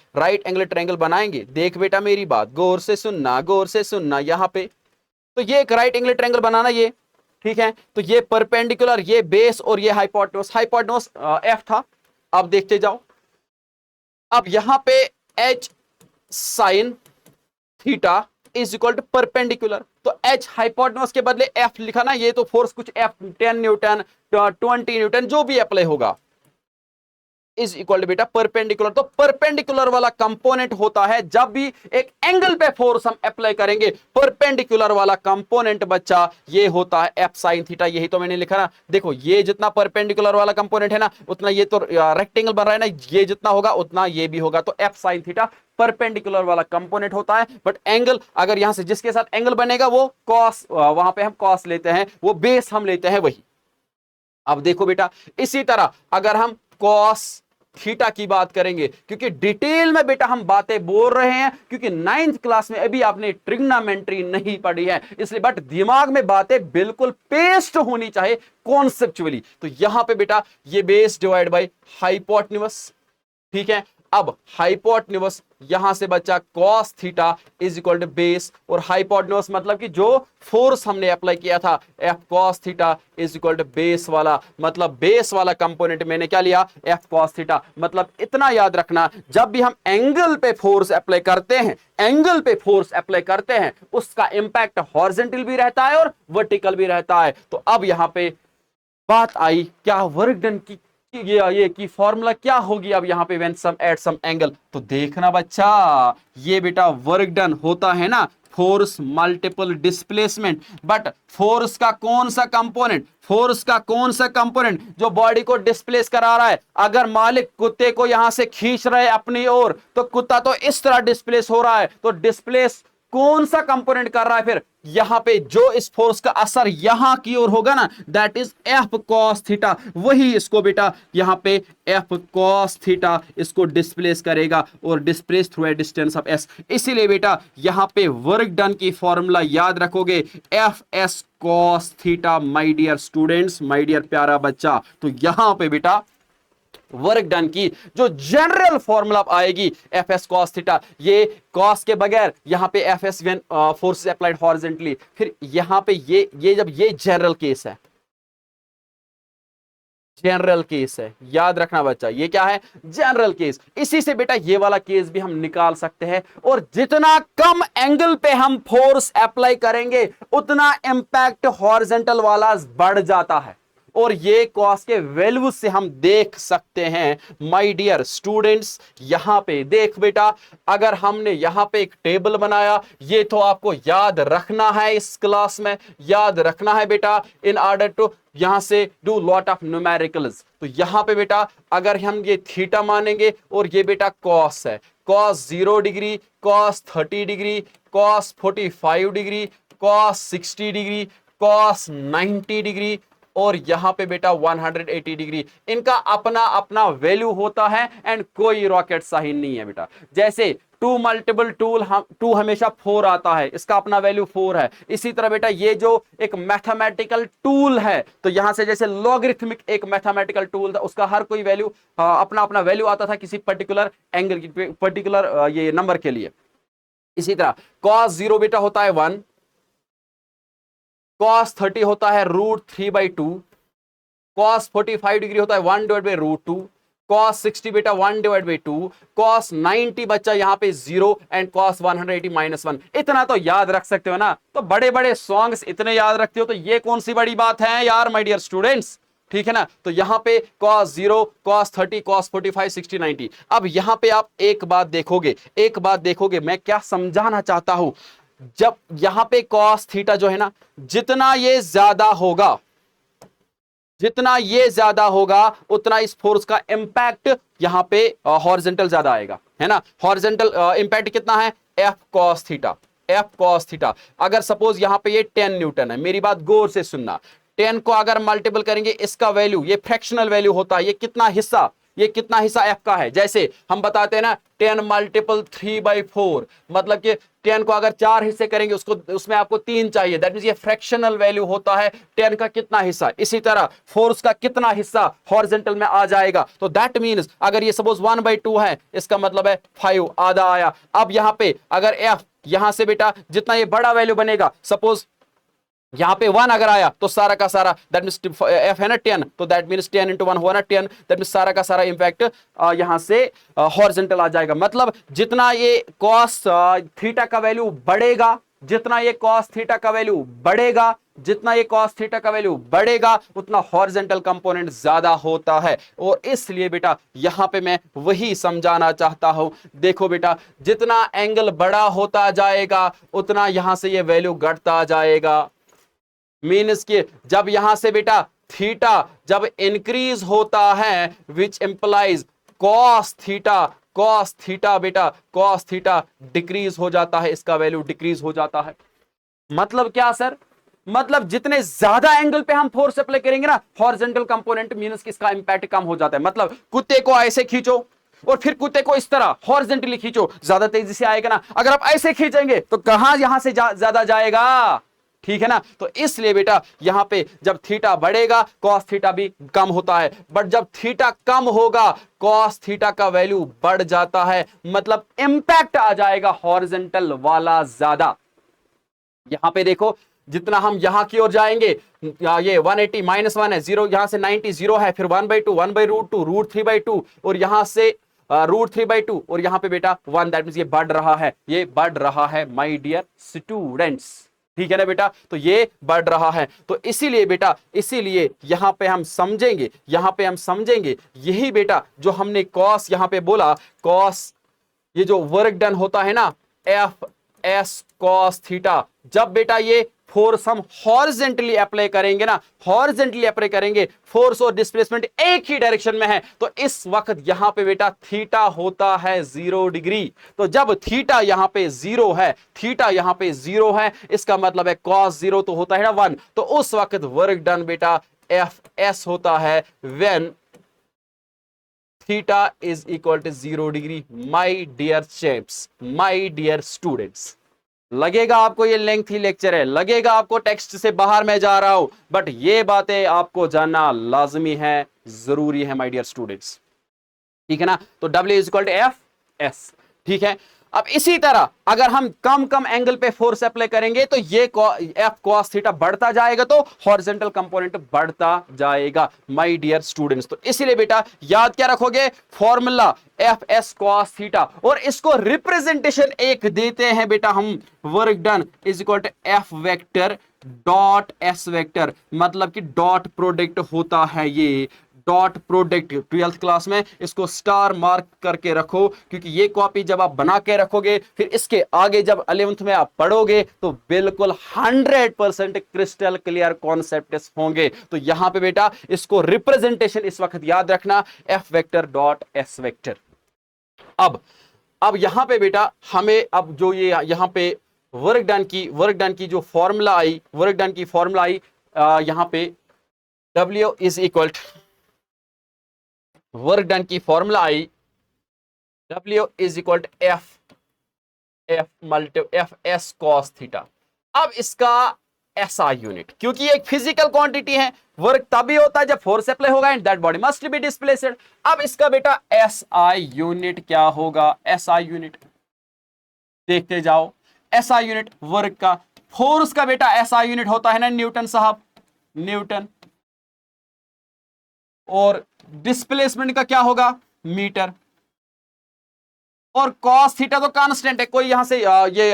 देख बेटा मेरी बात गौर से सुनना यहां पे, तो ये एक राइट एंगल ट्रायंगल बनाना ये, ठीक है, तो ये परपेंडिकुलर, ये बेस और ये हाइपोटेन्यूज एफ था। अब देखते जाओ, अब यहां पे H sine theta is equal to perpendicular, तो एच हाइपोटेन्यूज के बदले एफ लिखा ना, ये तो फोर्स कुछ एफ 10 न्यूटन 20 न्यूटन जो भी अप्लाई होगा, इज इक्वल टू बेटा परपेंडिकुलर। तो परपेंडिकुलर वाला कंपोनेंट होता है जब भी एक एंगल पे फोर्स हम अप्लाई करेंगे, परपेंडिकुलर वाला कंपोनेंट बच्चा ये होता है एफ साइन थीटा, यही तो मैंने लिखा ना, देखो ये जितना परपेंडिकुलर वाला कंपोनेंट है ना, उतना ये तो रेक्टेंगल बन रहा है ना, ये जितना होगा उतना ये भी होगा, तो एफ साइन थीटा परपेंडिकुलर वाला कंपोनेंट होता है। बट एंगल अगर यहां से जिसके साथ एंगल बनेगा वो कॉस, वहां पे हम कॉस लेते हैं, वो बेस हम लेते हैं वही, अब देखो बेटा, इसी तरह अगर हम कॉस थीटा की बात करेंगे, क्योंकि डिटेल में बेटा हम बातें बोल रहे हैं, क्योंकि 9th क्लास में अभी आपने ट्रिग्नोमेट्री नहीं पढ़ी है, इसलिए बट दिमाग में बातें बिल्कुल पेस्ट होनी चाहिए कॉन्सेप्चुअली। तो यहां पे बेटा ये बेस डिवाइड बाय हाइपोटेन्यूज, ठीक है। अब हाइपोटेन्यूज यहां से बचा cos theta is equal to base, और हाइपोटेन्यूज मतलब कि जो फोर्स हमने अप्लाई किया था F cos theta is equal to base वाला, मतलब बेस वाला कंपोनेंट मैंने क्या लिया, एफ कॉस थीटा। मतलब इतना याद रखना, जब भी हम एंगल पे फोर्स अप्लाई करते हैं, एंगल पे फोर्स अप्लाई करते हैं, उसका इंपैक्ट हॉरिजॉन्टल भी रहता है और वर्टिकल भी रहता है। तो अब यहां पे बात आई क्या, वर्क डन की ये की फॉर्मूला क्या होगी अब यहां पे when some at some angle. तो देखना बच्चा, ये बेटा वर्क डन होता है ना force multiple displacement, but force का कौन सा कंपोनेंट, फोर्स का कौन सा कंपोनेंट जो बॉडी को डिस्प्लेस करा रहा है। अगर मालिक कुत्ते को यहां से खींच रहे अपनी ओर, तो कुत्ता तो इस तरह डिस्प्लेस हो रहा है, तो डिस्प्लेस कौन सा कंपोनेंट कर रहा है, फिर यहां पे जो इस फोर्स का असर यहां की ओर होगा ना, that is F cos theta, वही इसको बेटा यहां पे एफ कॉस थीटा इसको डिस्प्लेस करेगा, और displace through a distance of S. इसीलिए बेटा यहां पे वर्क डन की फॉर्मूला याद रखोगे, F S cos theta, my dear students, my dear प्यारा बच्चा। तो यहां पे बेटा वर्क डन की जो जनरल फॉर्मूला आएगी एफ एस कॉस थीटा, ये कॉस के बगैर यहां पे F S when force applied horizontally, फिर यहां पे ये जब ये जनरल केस है, जनरल केस है, याद रखना बच्चा, ये क्या है, जनरल केस। इसी से बेटा ये वाला केस भी हम निकाल सकते हैं, और जितना कम एंगल पे हम फोर्स अप्लाई करेंगे उतना इंपैक्ट हॉरिजॉन्टल वाला बढ़ जाता है, और ये कॉस के वैल्यू से हम देख सकते हैं माय डियर स्टूडेंट्स। यहां पे देख बेटा, अगर हमने यहां पे एक टेबल बनाया, ये तो आपको याद रखना है, इस क्लास में याद रखना है बेटा, इन ऑर्डर टू यहां से डू लॉट ऑफ न्यूमेरिकल्स। तो यहां पे बेटा अगर हम ये थीटा मानेंगे, और ये बेटा कॉस है, cos 0 degree, cos 30 degree, cos 45 degree, cos 60 degree, cos 90 degree, और यहां पे बेटा 180 डिग्री। इनका अपना अपना वैल्यू होता है, एंड कोई रॉकेट साइन नहीं है बेटा। जैसे 2 मल्टीपल टूल, हम 2 हमेशा 4 आता है, इसका अपना वैल्यू 4 है। इसी तरह बेटा ये जो एक मैथमेटिकल टूल है, तो यहां से जैसे लॉगरिथमिक एक मैथमेटिकल टूल था, उसका हर कोई वैल्यू अपना अपना वैल्यू आता था किसी पर्टिकुलर एंगल की, पर्टिकुलर ये नंबर के लिए। इसी तरह cos 0 बेटा होता है 1, cos 30 होता है √3/2, cos 45 डिग्री होता है 1/√2, cos 60 बेटा 1/2, cos 90 बच्चा यहां पे 0, एंड cos 180 -1। इतना तो याद रख सकते हो ना, तो बड़े बड़े सॉन्ग्स इतने याद रखते हो, तो ये कौन सी बड़ी बात है यार माय डियर स्टूडेंट्स, ठीक है ना। तो यहां पे cos 0, cos 30, cos 45, 60, 90। अब यहां पे आप एक बात देखोगे, एक बात देखोगे, मैं क्या समझाना चाहता हूं, जब यहां पे cos थीटा जो है ना, जितना ये ज्यादा होगा, जितना ये ज्यादा होगा, उतना इस फोर्स का इंपैक्ट यहां पे हॉरिजॉन्टल ज्यादा आएगा, है ना। हॉरिजॉन्टल इंपैक्ट कितना है, F cos theta, F cos theta. अगर सपोज यहां पे ये 10 न्यूटन है, मेरी बात गौर से सुनना, 10 को अगर मल्टीपल करेंगे, इसका वैल्यू, ये फ्रैक्शनल वैल्यू होता है, ये कितना हिस्सा, ये कितना हिस्सा एफ का है। जैसे हम बताते हैं ना 10 मल्टीपल 3/4, मतलब कि 10 को अगर 4 हिस्से करेंगे, उसको उसमें आपको 3 चाहिए, दैट मींस ये फ्रैक्शनल वैल्यू होता है 10 का कितना हिस्सा। इसी तरह फोर्स का कितना हिस्सा हॉरिजॉन्टल में आ जाएगा, तो दैट मींस अगर ये सपोज 1/2 है, इसका मतलब है 5 आधा आया। अब यहां पे अगर एफ यहां से बेटा जितना ये बड़ा वैल्यू बनेगा, सपोज यहां पे 1 अगर आया, तो सारा का सारा, दैट मींस एफ है ना 10, तो दैट मींस 10 × 1 हुआ ना 10, दैट मींस सारा का सारा इंपैक्ट यहां से हॉरिजॉन्टल आ जाएगा। मतलब जितना ये cos थीटा का वैल्यू बढ़ेगा, जितना ये cos थीटा का वैल्यू बढ़ेगा, जितना ये cos थीटा का वैल्यू बढ़ेगा, उतना हॉरिजॉन्टल कंपोनेंट ज्यादा होता है। और इसलिए बेटा यहां पे मैं वही समझाना चाहता हूं, देखो बेटा जितना एंगल बड़ा होता जाएगा, उतना यहां से ये वैल्यू घटता जाएगा। मीन्स कि जब यहां से बेटा थीटा जब इंक्रीज होता है, विच इंप्लाइज cos थीटा बेटा cos थीटा डिक्रीज हो जाता है, इसका वैल्यू डिक्रीज हो जाता है। मतलब क्या सर, मतलब जितने ज्यादा एंगल पे हम फोर्स अप्लाई करेंगे ना, हॉरिजॉन्टल कंपोनेंट मींस कि इसका इंपैक्ट कम हो जाता है। मतलब कुत्ते को ऐसे खींचो और फिर कुत्ते को इस तरह हॉरिजॉन्टली खींचो, ज्यादा तेजी से आएगा ना। अगर आप ऐसे खींचेंगे तो कहां यहां से ज्यादा जाएगा, ठीक है ना। तो इसलिए बेटा यहां पे जब थीटा बढ़ेगा कॉस थीटा भी कम होता है, बट जब थीटा कम होगा कॉस थीटा का वैल्यू बढ़ जाता है, मतलब इंपैक्ट आ जाएगा हॉरिजॉन्टल वाला ज्यादा। यहां पे देखो जितना हम यहां की ओर जाएंगे, ये 180 -1 है, 0 यहां से 90 0 है, फिर 1/2 1/√2 √3/2 और यहां से √3/2 और यहां पे बेटा 1, दैट मींस ये बढ़ रहा है, ये बढ़ रहा है माय डियर स्टूडेंट्स, ठीक है ना बेटा। तो ये बढ़ रहा है, तो इसीलिए बेटा, इसीलिए यहां पे हम समझेंगे, यहां पे हम समझेंगे यही बेटा जो हमने कॉस यहां पे बोला, कॉस ये जो वर्क डन होता है ना एफ एस कॉस थीटा, जब बेटा ये फोर्स हम हॉरिजॉन्टली अप्लाई करेंगे ना, हॉरिजॉन्टली अप्लाई करेंगे, फोर्स और डिस्प्लेसमेंट एक ही डायरेक्शन में है, तो इस वक्त यहां पे बेटा थीटा होता है 0 डिग्री। तो जब थीटा यहां पे 0 है, थीटा यहां पे 0 है, इसका मतलब है कॉस 0 तो होता है ना 1, तो उस वक्त वर्क डन बेटा एफ एस होता है when theta is equal to 0 degree. My dear chaps, my dear students, लगेगा आपको ये लेंथी लेक्चर है, लगेगा आपको टेक्स्ट से बाहर मैं जा रहा हूं, बट ये बातें आपको जानना लाजमी है, जरूरी है माय डियर स्टूडेंट्स, ठीक है ना। तो W is equal to F S, ठीक है। अब इसी तरह अगर हम कम कम एंगल पे फोर्स अप्लाई करेंगे तो ये एफ कॉस थीटा बढ़ता जाएगा, तो हॉरिजॉन्टल कंपोनेंट बढ़ता जाएगा माय डियर स्टूडेंट्स। तो इसीलिए बेटा याद क्या रखोगे, formula F S cos theta, और इसको रिप्रेजेंटेशन एक देते हैं बेटा हम, work done is equal to F vector dot S vector, मतलब कि डॉट प्रोडक्ट होता है ये, डॉट प्रोडक्ट। 12th क्लास में इसको स्टार मार्क करके रखो, क्योंकि ये कॉपी जब आप बना के रखोगे फिर इसके आगे जब 11th में आप पढ़ोगे तो बिल्कुल 100% क्रिस्टल क्लियर कॉन्सेप्ट्स होंगे। तो यहां पे बेटा इसको रिप्रेजेंटेशन इस वक्त याद रखना, F vector dot S vector. अब यहां पे बेटा हमें अब जो ये यहां पे वर्क डन की जो फॉर्मूला आई, वर्क डन की फॉर्मूला आई, यहां पे W is equal work done की फॉर्मूला आई, W is equal to F S cos theta. अब इसका SI यूनिट, क्योंकि ये एक फिजिकल क्वांटिटी है, वर्क तभी होता है जब फोर्स अप्लाई होगा and that body must be displaced. अब इसका बेटा SI यूनिट क्या होगा, SI यूनिट देखते जाओ, SI यूनिट वर्क का, फोर्स का बेटा SI यूनिट होता है ना न्यूटन साहब, न्यूटन, और डिस्प्लेसमेंट का क्या होगा, मीटर, और कॉस थीटा तो कांस्टेंट है, कोई यहां से ये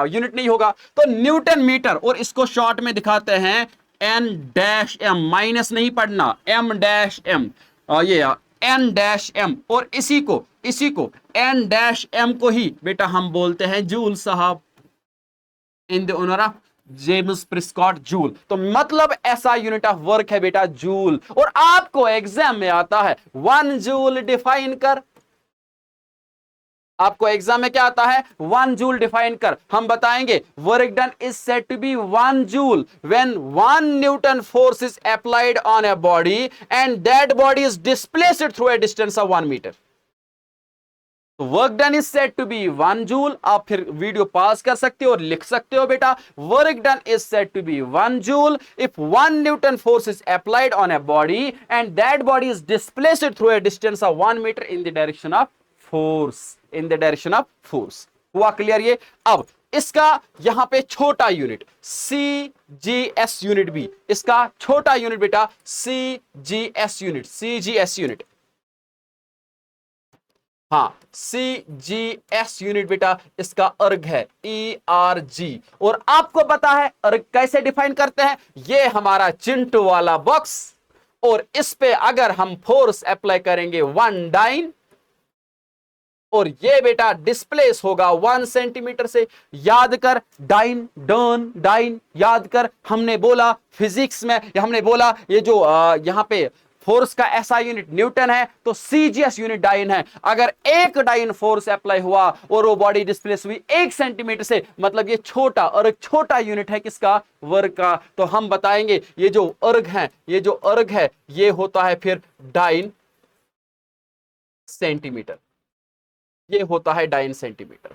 यूनिट नहीं होगा, तो न्यूटन मीटर, और इसको शॉर्ट में दिखाते हैं N-M, माइनस नहीं पढ़ना, M-M, ये N-M, और इसी को N-M को ही बेटा हम बोलते हैं जूल साहब, in the honour of James Prescott Joule. तो मतलब ऐसा यूनिट ऑफ वर्क है बेटा जूल, और आपको एग्जाम में आता है 1 जूल डिफाइन कर, आपको एग्जाम में क्या आता है, 1 जूल डिफाइन कर। हम बताएंगे work done is said to be 1 joule when 1 newton force is applied on a body and that body is displaced through a distance of 1 metre. Work done is said to be 1 joule, आप फिर वीडियो पॉज कर सकते हो और लिख सकते हो बेटा, work done is said to be 1 joule if 1 newton force is applied on a body and that body is displaced through a distance of 1 metre in the direction of force, in the direction of force. हुआ क्लियर ये। अब इसका यहां पे छोटा यूनिट CGS यूनिट भी, इसका छोटा यूनिट बेटा CGS यूनिट, CGS यूनिट, हाँ CGS यूनिट बेटा इसका अर्ग है ERG। और आपको पता है अर्ग कैसे डिफाइन करते हैं, ये हमारा चिंटू वाला बॉक्स, और इस पे अगर हम फोर्स अप्लाई करेंगे 1 डाइन, और ये बेटा डिस्प्लेस होगा 1 सेंटीमीटर से। याद कर डाइन, डर्न, डाइन याद कर, हमने बोला फिजिक्स में, हमने बोला ये जो यहां पे फोर्स का एसआई यूनिट न्यूटन है तो सीजीएस यूनिट डाइन है। अगर एक डाइन फोर्स अप्लाई हुआ और वो बॉडी डिस्प्लेस हुई 1 सेंटीमीटर से, मतलब ये छोटा और एक छोटा यूनिट है किसका, वर्ग का, तो हम बताएंगे ये जो अर्ग है, ये जो अर्ग है ये होता है फिर डाइन सेंटीमीटर, ये होता है डाइन सेंटीमीटर।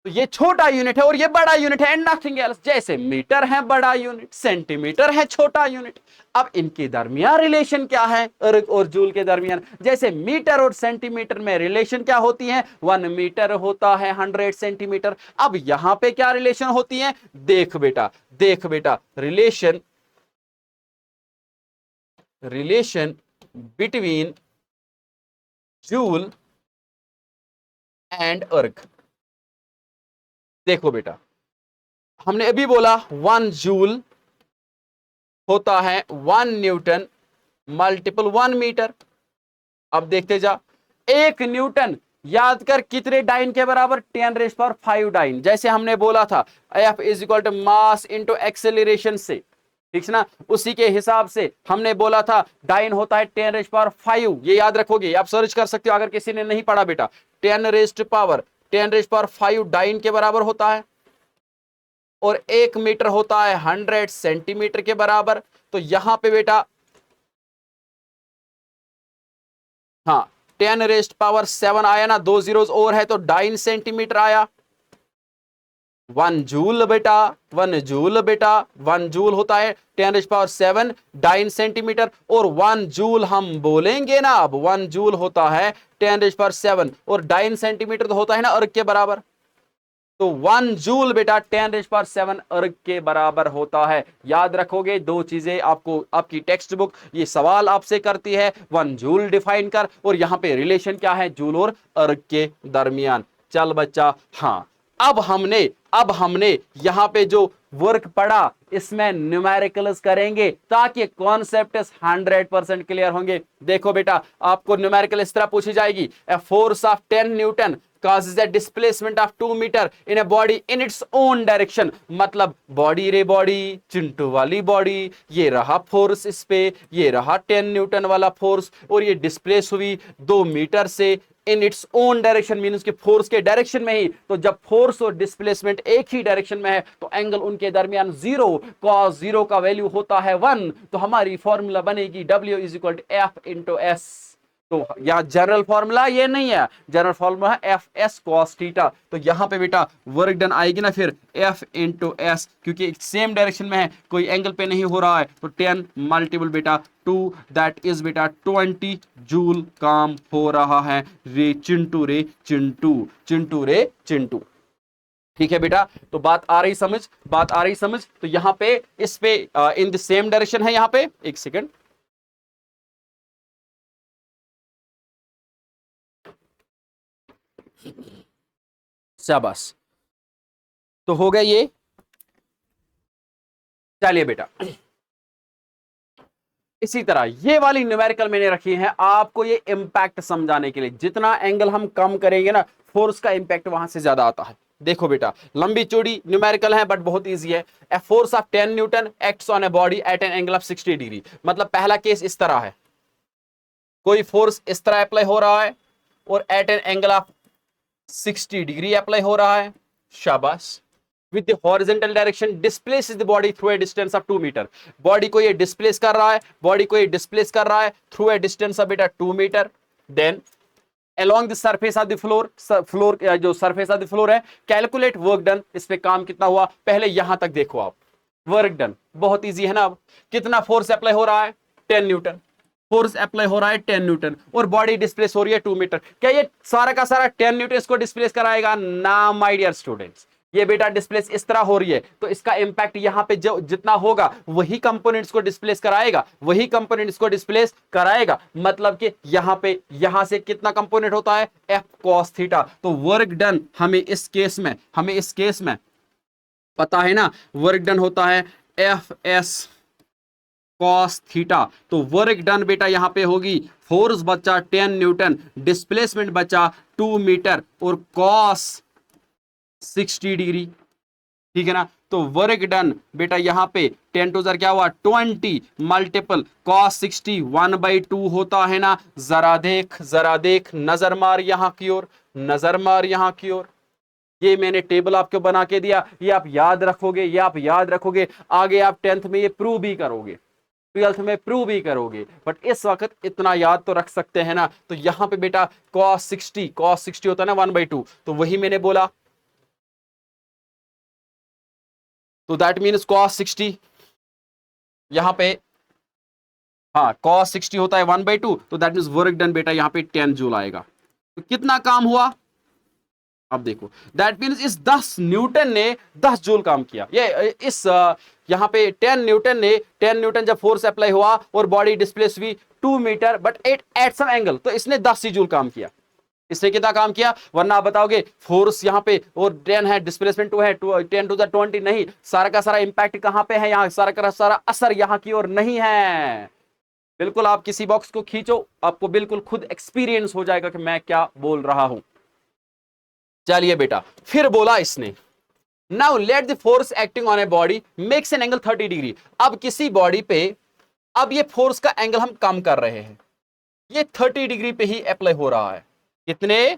तो ये छोटा यूनिट है और ये बड़ा यूनिट है, एंड नथिंग एल्स। जैसे मीटर है बड़ा यूनिट, सेंटीमीटर है छोटा यूनिट। अब इनके दरमियान रिलेशन क्या है, अर्ग और जूल के दरमियान? जैसे मीटर और सेंटीमीटर में रिलेशन क्या होती है, 1 मीटर होता है 100 सेंटीमीटर। अब यहां पे क्या रिलेशन होती है, देख बेटा, देख बेटा, रिलेशन बिटवीन जूल एंड अर्ग। देखो बेटा, हमने अभी बोला 1 जूल होता है 1 न्यूटन मल्टीपल 1 मीटर। अब देखते जा, 1 न्यूटन याद कर कितने डाइन के बराबर, 10⁵ डाइन। जैसे हमने बोला था F is equal to mass into acceleration से, ठीक है ना, उसी के हिसाब से हमने बोला था डाइन होता है 10⁵। ये याद रखोगे, आप सर्च कर सकते हो अगर किसी ने नहीं पढ़ा बेटा। 10⁵ डाइन के बराबर होता है और 1 मीटर होता है 100 सेंटीमीटर के बराबर। तो यहां पे बेटा हाँ 10⁷ आया ना, 2 जीरोस और है तो डाइन सेंटीमीटर आया। 1 जूल बेटा, 1 जूल बेटा, 1 जूल होता है 10⁷ डाइन सेंटीमीटर। और 1 जूल हम बोलेंगे ना, अब 1 जूल होता है 10⁷ और डाइन सेंटीमीटर तो होता है ना अर्ग के बराबर। तो 1 जूल बेटा 10⁷ अर्ग के बराबर होता है। याद रखोगे दो चीजें, आपको आपकी टेक्स्ट बुक ये सवाल आपसे करती है, 1 जूल डिफाइन कर और यहां पे रिलेशन क्या है जूल और अर्ग के दरमियान। चल बच्चा, हाँ अब हमने यहां पे जो वर्क पढ़ा इसमें न्यूमेरिकल्स करेंगे ताकि कॉन्सेप्ट 100% क्लियर होंगे। देखो बेटा, आपको न्यूमेरिकल इस तरह पूछी जाएगी, ए force of 10 Newton causes a displacement of 2 meter in a body in its own direction। मतलब बॉडी रे बॉडी, चिंटू वाली बॉडी, ये रहा फोर्स इस पे, ये रहा 10 न्यूटन वाला फोर्स और ये डिस्प्लेस हुई 2 मीटर से in its own direction, means के फोर्स के डायरेक्शन में ही। तो जब फोर्स और डिस्प्लेसमेंट एक ही डायरेक्शन में है तो एंगल उनके दरमियान 0, cos 0 का वैल्यू होता है 1। तो हमारी फॉर्मूला बनेगी W is equal to F into S। तो यहां जनरल फॉर्मूला ये नहीं है, जनरल फॉर्मूला है एफ एस कॉस थीटा। तो यहां पे बेटा वर्क डन आएगी ना फिर एफ इंटू एस, क्योंकि सेम डायरेक्शन में है, कोई एंगल पे नहीं हो रहा है। तो 10 मल्टीपल बेटा 2, दैट इज बेटा 20 जूल काम हो रहा है। रे चिंटू रे चिंटू, चिंटू रे चिंटू। ठीक है बेटा, तो बात आ रही समझ, बात आ रही समझ। तो यहां पे इस पे इन द सेम डायरेक्शन है। यहां पे एक सेकेंड, शाबाश, तो हो गया ये। चलिए बेटा, इसी तरह ये वाली न्यूमेरिकल मैंने रखी है आपको ये इंपैक्ट समझाने के लिए। जितना एंगल हम कम करेंगे ना, फोर्स का इंपैक्ट वहां से ज्यादा आता है। देखो बेटा, लंबी चौड़ी न्यूमेरिकल है बट बहुत इजी है। ए force of 10 Newton acts on a body at an angle of 60 degree. मतलब पहला केस इस तरह है, कोई फोर्स इस तरह अप्लाई हो रहा है और at an angle of 60 degree apply हो रहा है। शाबाश। With the horizontal direction displaces the body through a distance of 2 metre. Body को ये डिस्प्लेस कर रहा है, बॉडी को ये डिस्प्लेस कर रहा है थ्रू ए डिस्टेंस ऑफ बेटा 2 metre. Then along the surface of the floor, floor जो surface of the floor है, कैलकुलेट वर्क डन। इस पे काम कितना हुआ, पहले यहां तक देखो आप, वर्क डन बहुत इजी है ना। अब कितना फोर्स अप्लाई हो रहा है, 10 न्यूटन फोर्स अप्लाई हो रहा है 10 न्यूटन और बॉडी डिस्प्लेस हो रही है 2 मीटर। क्या ये सारा का सारा 10 न्यूटन इसको डिस्प्लेस कराएगा ना माय डियर स्टूडेंट्स। ये बेटा डिस्प्लेस इस तरह हो रही है तो इसका इंपैक्ट यहां पे जो जितना होगा वही कंपोनेंट्स को डिस्प्लेस कराएगा, वही कंपोनेंट्स को डिस्प्लेस कराएगा। मतलब कि यहां पे यहां से कितना कंपोनेंट होता है, एफ कॉस थीटा। तो वर्क डन हमें इस केस में पता है ना, वर्क डन होता है एफ एस कॉस थीटा। तो वर्क डन बेटा यहां पे होगी, फोर्स बचा 10 न्यूटन, डिस्प्लेसमेंट बचा 2 मीटर और कॉस 60 डिग्री। ठीक है ना, तो वर्क डन बेटा यहाँ पे 10 टू क्या हुआ 20 मल्टीपल cos 60 1/2 होता है ना। जरा देख नजर मार यहाँ की ओर, नजर मार यहाँ की ओर। ये मैंने टेबल आपको बना के दिया, ये आप याद रखोगे, ये आप याद रखोगे, आगे आप 10th में ये प्रूव भी करोगे, 12th में प्रूव भी करोगे, बट इस वक्त इतना याद तो रख सकते हैं ना। तो यहां पे बेटा cos 60 होता है ना 1/2, तो वही मैंने बोला, तो दैट मीन्स cos 60 यहां पे, हाँ cos 60 होता है 1/2, तो दैट मीन्स वर्क डन बेटा यहां पे 10 जूल आएगा। तो कितना काम हुआ अब देखो, दैट मीन्स इस 10 न्यूटन ने 10 जूल काम किया। ये इस यहां पे 10 न्यूटन जब फोर्स अप्लाई हुआ और बॉडी डिस्प्लेस हुई 2 metre but at some angle, तो इसने 10 ही जूल काम किया। इसने कितना काम किया, वरना आप बताओगे फोर्स यहां पे और 10 है, डिस्प्लेसमेंट 2 है, 10 टू द 20 नहीं, सारा का सारा इंपैक्ट कहां पे है, यहां सारा का सारा असर यहां की ओर नहीं है। बिल्कुल आप किसी बॉक्स को खींचो, आपको बिल्कुल खुद एक्सपीरियंस हो जाएगा कि मैं क्या बोल रहा हूं। चलिए बेटा, फिर बोला इसने, now let the force acting on a body makes an angle 30 degree. अब किसी बॉडी पे अब ये फोर्स का एंगल हम कम कर रहे हैं, ये 30 डिग्री पे ही अप्लाई हो रहा है। कितने,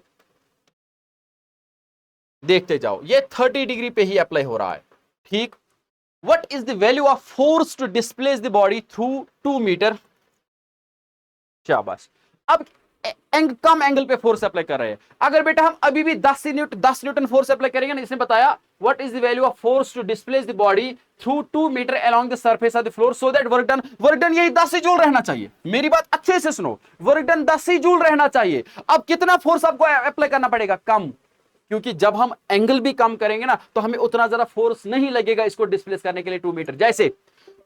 देखते जाओ, ये 30 डिग्री पे ही अप्लाई हो रहा है, ठीक। What is the value of force to displace the body through 2 metre. शाबाश। अब कम एंगल पे फोर्स अप्लाई कर रहे हैं। अगर बेटा हम अभी भी 10 न्यूटन फोर्स अप्लाई करेंगे ना, इसने बताया what is the value of force to displace the body through 2 metre along the surface of the floor so that work done यही 10 ही जूल रहना चाहिए। मेरी बात अच्छे से सुनो, वर्क डन 10 ही जूल रहना चाहिए। अब कितना फोर्स आपको अप्लाई करना पड़ेगा, कम, क्योंकि जब हम एंगल भी कम करेंगे ना तो हमें उतना ज्यादा फोर्स नहीं लगेगा इसको डिस्प्लेस करने के लिए 2 मीटर। जैसे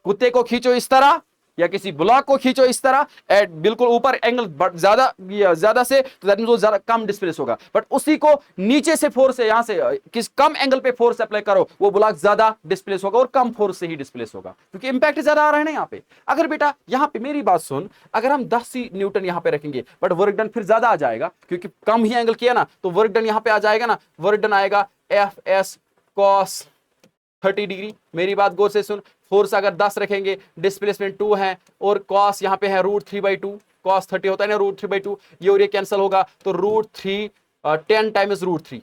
कुत्ते को खींचो इस तरह या किसी ब्लॉक को खींचो इस तरह, बिल्कुल ऊपर एंगल ज्यादा से, तो दैट मींस वो ज्यादा कम डिस्प्लेस होगा। बट उसी को नीचे से फोर्स है, यहां से किस कम एंगल पे फोर्स अप्लाई करो, वो ब्लॉक ज्यादा डिस्प्लेस होगा और कम फोर्स से ही डिस्प्लेस होगा, क्योंकि इंपैक्ट ज्यादा आ रहा है ना यहाँ पे। अगर बेटा यहाँ पे मेरी बात सुन, अगर हम 10 ही न्यूटन यहाँ पे रखेंगे बट वर्क डन फिर ज्यादा आ जाएगा, क्योंकि कम ही एंगल किया ना, तो वर्क डन यहाँ पे आ जाएगा ना, वर्क डन आएगा एफ एस cos 30 डिग्री। मेरी बात गौर से सुन, फोर्स अगर 10 रखेंगे, डिस्प्लेसमेंट 2 है और cos यहां पे है √3/2, cos 30 होता है ना √3/2, ये और ये कैंसिल होगा, तो √3 10 टाइम्स √3,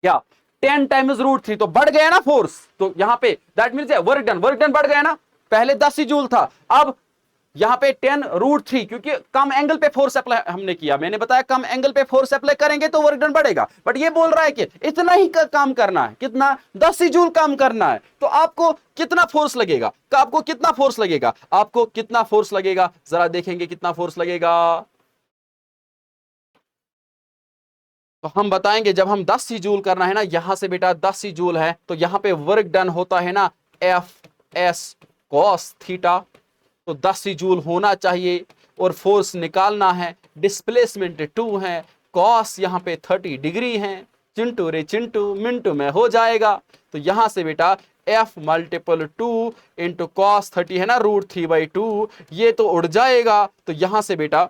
क्या 10 टाइम्स √3, तो बढ़ गया ना फोर्स। तो यहां पे दैट मींस वर्क डन बढ़ गया ना, पहले 10 ही जूल था, अब यहां पे 10 √3, क्योंकि कम एंगल पे फोर्स अप्लाई हमने किया। मैंने बताया कम एंगल पे फोर्स अप्लाई करेंगे तो वर्क डन बढ़ेगा, बट ये बोल रहा है कि इतना ही काम करना है, कितना 10 ही जूल काम करना है। तो आपको कितना फोर्स लगेगा, आपको कितना फोर्स लगेगा, आपको कितना फोर्स लगेगा, जरा देखेंगे कितना फोर्स लगेगा। तो हम बताएंगे जब हम 10 ही जूल करना है ना, यहां से बेटा 10 ही जूल है, तो यहां पे वर्क डन होता है ना एफ एस cos थीटा, तो 10 ही जूल होना चाहिए और फोर्स निकालना है, डिस्प्लेसमेंट 2 है, कॉस यहां पे 30 डिग्री है, चिंटू रे चिंटू मिनटू में हो जाएगा। तो यहां से बेटा f मल्टीपल 2 इंटू cos 30 है ना √3/2, ये तो उड़ जाएगा। तो यहां से बेटा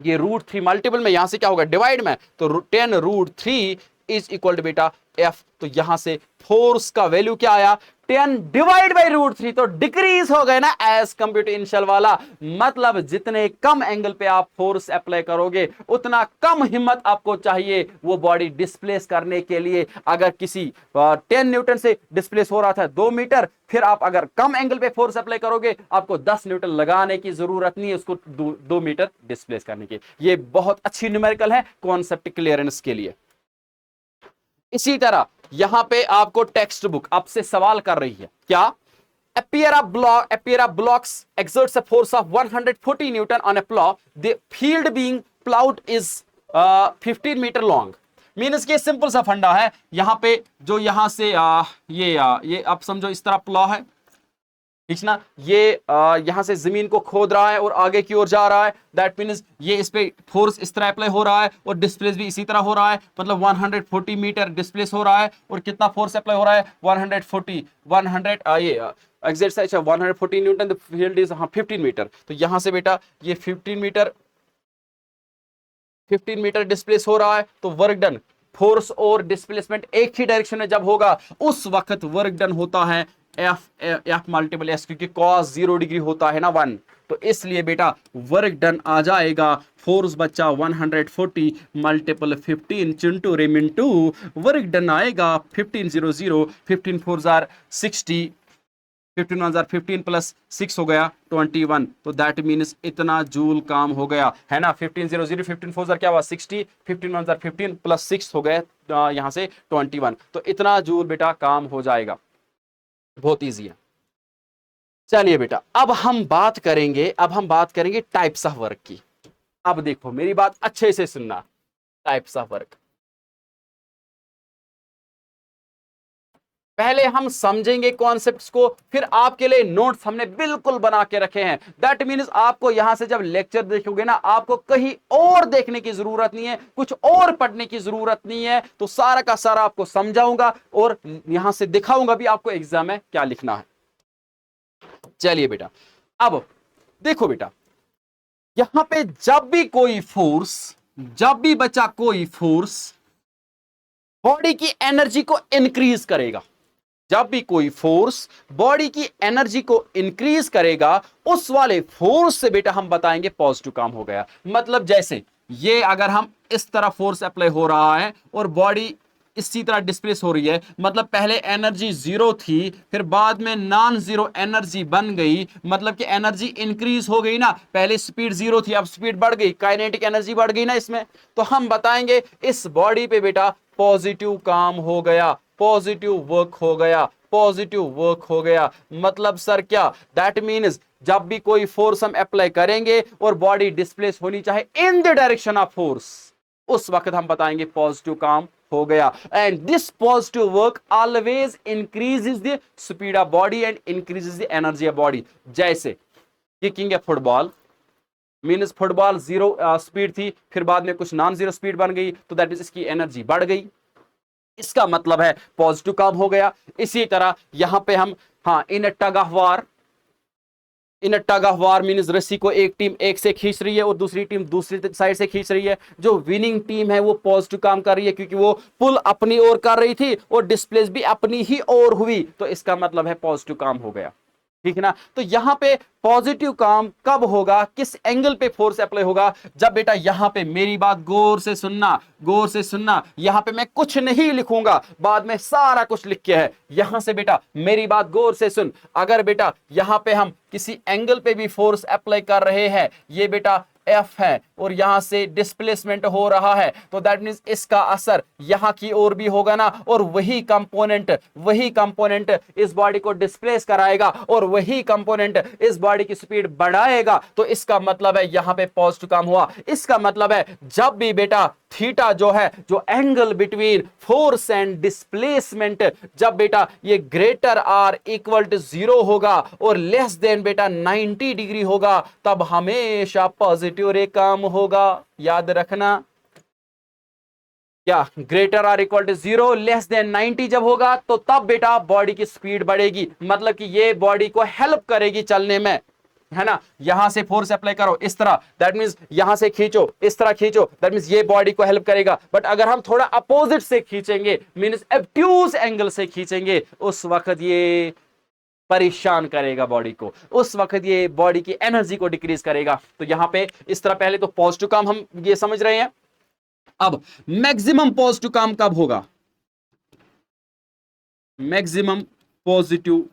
ये √3 मल्टीपल में यहां से क्या होगा डिवाइड में, तो 10 √3 इज इक्वल टू बेटा f। तो यहां से फोर्स का वैल्यू क्या आया 10 डिवाइड बाई √3, तो डिक्रीज हो गए ना एज कंप्यूटर इनिशियल वाला। मतलब जितने कम एंगल पे आप फोर्स अप्लाई करोगे उतना कम हिम्मत आपको चाहिए वो बॉडी डिस्प्लेस करने के लिए। अगर किसी 10 न्यूटन से डिस्प्लेस हो रहा था 2 मीटर, फिर आप अगर कम एंगल पे फोर्स अप्लाई करोगे आपको 10 न्यूटन लगाने की जरूरत नहीं है उसको 2 मीटर डिस्प्लेस करने की। ये बहुत अच्छी न्यूमेरिकल है कॉन्सेप्ट क्लियरेंस के लिए। इसी तरह यहां पे आपको टेक्स्ट बुक आपसे सवाल कर रही है क्या, a pair of blocks exerts a force of 140 newton on a plow, the field being plowed is 15 meter long। Means के सिंपल सा फंडा है, यहां पे जो यहां से ये आप समझो इस तरह प्लॉ है, ठीक ना, ये यहां से जमीन को खोद रहा है और आगे की ओर जा रहा है। दैट मीन्स ये इस पे फोर्स इस तरह अप्लाई हो रहा है और डिस्प्लेस भी इसी तरह हो रहा है, मतलब 140 मीटर डिस्प्लेस हो रहा है। और कितना फोर्स अप्लाई हो रहा है 140 ये exact 140 newton, the field is 15 metre. तो यहां से बेटा ये 15 मीटर डिस्प्लेस हो रहा है, तो वर्क डन फोर्स और डिस्प्लेसमेंट एक ही डायरेक्शन में जब होगा उस वक्त वर्क डन होता है एफ मल्टीपल एस, क्योंकि कॉस 0 डिग्री होता है ना 1, तो इसलिए बेटा वर्क डन आ जाएगा फोर्स बच्चा 140 मल्टीपल 15 चिंटू रेमिन 2, वर्क डन आएगा 1500, 15 4 जार 60, 15 प्लस 6 हो गया 21, तो दैट मीन्स इतना जूल काम हो गया है ना। 1500 15 4 जार क्या हुआ 60, 15 15 प्लस 6 हो गए यहां से 21, तो इतना जूल बेटा काम हो जाएगा। बहुत इजी है। चलिए बेटा अब हम बात करेंगे टाइप्स ऑफ वर्क की। अब देखो मेरी बात अच्छे से सुनना, टाइप्स ऑफ वर्क पहले हम समझेंगे कॉन्सेप्ट्स को, फिर आपके लिए नोट्स हमने बिल्कुल बना के रखे हैं। दैट मीन्स आपको यहां से जब लेक्चर देखोगे ना, आपको कहीं और देखने की जरूरत नहीं है, कुछ और पढ़ने की जरूरत नहीं है, तो सारा का सारा आपको समझाऊंगा और यहां से दिखाऊंगा भी आपको एग्जाम में क्या लिखना है। चलिए बेटा अब देखो बेटा, यहां पे जब भी बच्चा कोई फोर्स बॉडी की एनर्जी को इंक्रीज करेगा, जब भी कोई फोर्स बॉडी की एनर्जी को इंक्रीज करेगा, उस वाले फोर्स से बेटा हम बताएंगे पॉजिटिव काम हो गया। मतलब जैसे ये अगर हम इस तरह फोर्स अप्लाई हो रहा है और बॉडी इसी तरह डिस्प्लेस हो रही है, मतलब पहले एनर्जी 0 थी, फिर बाद में नॉन जीरो एनर्जी बन गई, मतलब कि एनर्जी इंक्रीज हो गई ना। पहले स्पीड 0 थी, अब स्पीड बढ़ गई, काइनेटिक एनर्जी बढ़ गई ना इसमें, तो हम बताएंगे इस बॉडी पे बेटा पॉजिटिव काम हो गया, पॉजिटिव वर्क हो गया, पॉजिटिव वर्क हो गया। मतलब सर क्या, दैट मीन्स जब भी कोई फोर्स हम अप्लाई करेंगे और बॉडी डिस्प्लेस होनी चाहे इन द डायरेक्शन ऑफ फोर्स, उस वक्त हम बताएंगे पॉजिटिव काम हो गया। And this positive work always increases the speed of body and increases the energy of body. जैसे किकिंग है फुटबॉल, मीन्स फुटबॉल 0 स्पीड थी, फिर बाद में कुछ नॉन जीरो स्पीड बन गई, तो दैट मीन्स इसकी एनर्जी बढ़ गई, इसका मतलब है पॉजिटिव काम हो गया। इसी तरह यहां पे हम इन टग ऑफ वार मीन्स रस्सी को एक टीम एक से खींच रही है और दूसरी टीम दूसरी साइड से खींच रही है। जो विनिंग टीम है वो पॉजिटिव काम कर रही है, क्योंकि वो पुल अपनी ओर कर रही थी और डिस्प्लेस भी अपनी ही ओर हुई, तो इसका मतलब है पॉजिटिव काम हो गया। ठीक है ना। तो यहां पे पॉजिटिव काम कब होगा, किस एंगल पे फोर्स अप्लाई होगा, जब बेटा यहां पे मेरी बात गौर से सुनना, यहां पे मैं कुछ नहीं लिखूंगा, बाद में सारा कुछ लिख के है। यहां से बेटा मेरी बात गौर से सुन, अगर बेटा यहां पे हम किसी एंगल पे भी फोर्स अप्लाई कर रहे हैं, ये बेटा एफ है और यहां से डिस्प्लेसमेंट हो रहा है, तो दैट मींस इसका असर यहां की ओर भी होगा ना, और वही कंपोनेंट इस बॉडी को डिस्प्लेस कराएगा और वही कंपोनेंट इस बॉडी की स्पीड बढ़ाएगा। तो इसका मतलब है यहां पे पॉजिटिव काम हुआ। इसका मतलब है जब भी बेटा थीटा जो है, जो angle between force and displacement, जब बेटा ये ग्रेटर आर इक्वल टू 0 होगा और लेस देन बेटा 90 डिग्री होगा, तब हमेशा पॉजिटिव रे काम होगा। याद रखना, क्या greater or equal to 0 less than 90 जब होगा, तो तब बेटा बॉडी की स्पीड बढ़ेगी, मतलब कि ये बॉडी को हेल्प करेगी चलने में, है ना। यहां से फोर्स अप्लाई करो इस तरह, दैट मींस यहां से खींचो, इस तरह खींचो, दैट मींस ये बॉडी को हेल्प करेगा। बट अगर हम थोड़ा अपोजिट से खींचेंगे, मींस ऑब्ट्यूज एंगल से खींचेंगे, उस वक्त ये परेशान करेगा बॉडी को, उस वक्त ये बॉडी की एनर्जी को डिक्रीज करेगा। तो यहां पे इस तरह पहले तो पॉजिटिव काम हम ये समझ रहे हैं। अब मैक्सिमम पॉजिटिव काम कब होगा, maximum positive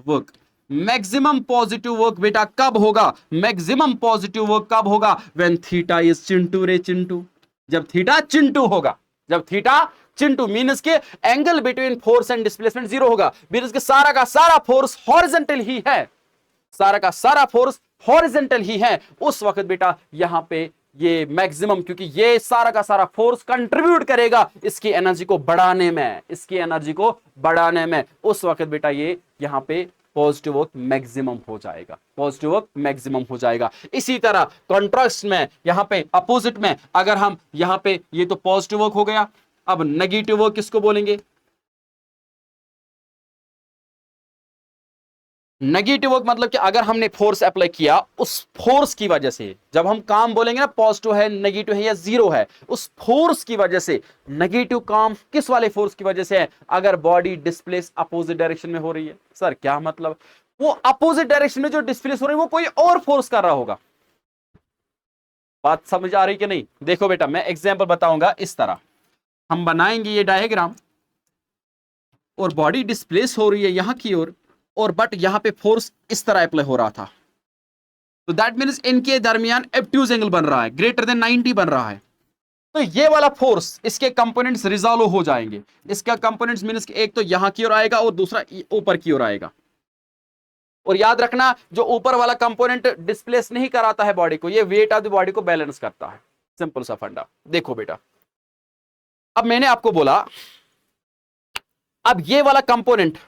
work, maximum positive work बेटा कब होगा, मैक्सिमम पॉजिटिव वर्क कब होगा, व्हेन थीटा इज चिंटू रे चिंटू, जब थीटा चिंटू होगा, जब थीटा चिंटू मीन्स के angle between force and displacement 0 होगा, मीन्स के सारा का सारा फोर्स हॉरिजॉन्टल ही है, सारा का सारा फोर्स हॉरिजॉन्टल ही है, उस वक्त बेटा यहां पे ये मैक्सिमम, क्योंकि ये सारा का सारा फोर्स कंट्रीब्यूट करेगा इसकी एनर्जी को बढ़ाने में, इसकी एनर्जी को बढ़ाने में, उस वक्त बेटा ये यहां पे पॉजिटिव वर्क मैक्सिमम हो जाएगा, पॉजिटिव वर्क मैक्सिमम हो जाएगा। इसी तरह कॉन्ट्रास्ट में यहां पे अपोजिट में, अगर हम यहां पे ये तो पॉजिटिव वर्क हो गया, अब नेगेटिव वर्क किसको बोलेंगे, नेगेटिव वर्क मतलब कि अगर हमने फोर्स अप्लाई किया, उस फोर्स की वजह से, जब हम काम बोलेंगे ना पॉजिटिव है, नेगेटिव है या जीरो है, उस फोर्स की वजह से, नेगेटिव काम किस वाले फोर्स की वजह से है? अगर बॉडी डिस्प्लेस अपोजिट डायरेक्शन में हो रही है। सर क्या मतलब? वो अपोजिट डायरेक्शन में जो डिस्प्लेस हो रही है वो कोई और फोर्स कर रहा होगा। बात समझ आ रही कि नहीं? देखो बेटा, मैं एग्जाम्पल बताऊंगा। इस तरह हम बनाएंगे ये डायग्राम, और बॉडी डिस्प्लेस हो रही है यहां की ओर, और बट यहां पे फोर्स इस तरह अप्लाई हो रहा था, तो दैट मींस इनके दरमियान एब्ट्यूज एंगल बन रहा है, ग्रेटर देन 90 बन रहा है। तो ये वाला फोर्स, इसके कंपोनेंट्स रिजॉल्व हो जाएंगे। इसका कंपोनेंट्स मींस एक तो यहां की ओर आएगा और दूसरा ऊपर की ओर आएगा। और याद रखना, जो ऊपर वाला कंपोनेंट डिस्प्लेस नहीं कराता है बॉडी को, ये वेट ऑफ द बॉडी को बैलेंस करता है। सिंपल सा फंडा। देखो बेटा, अब मैंने आपको बोला, अब ये वाला कंपोनेंट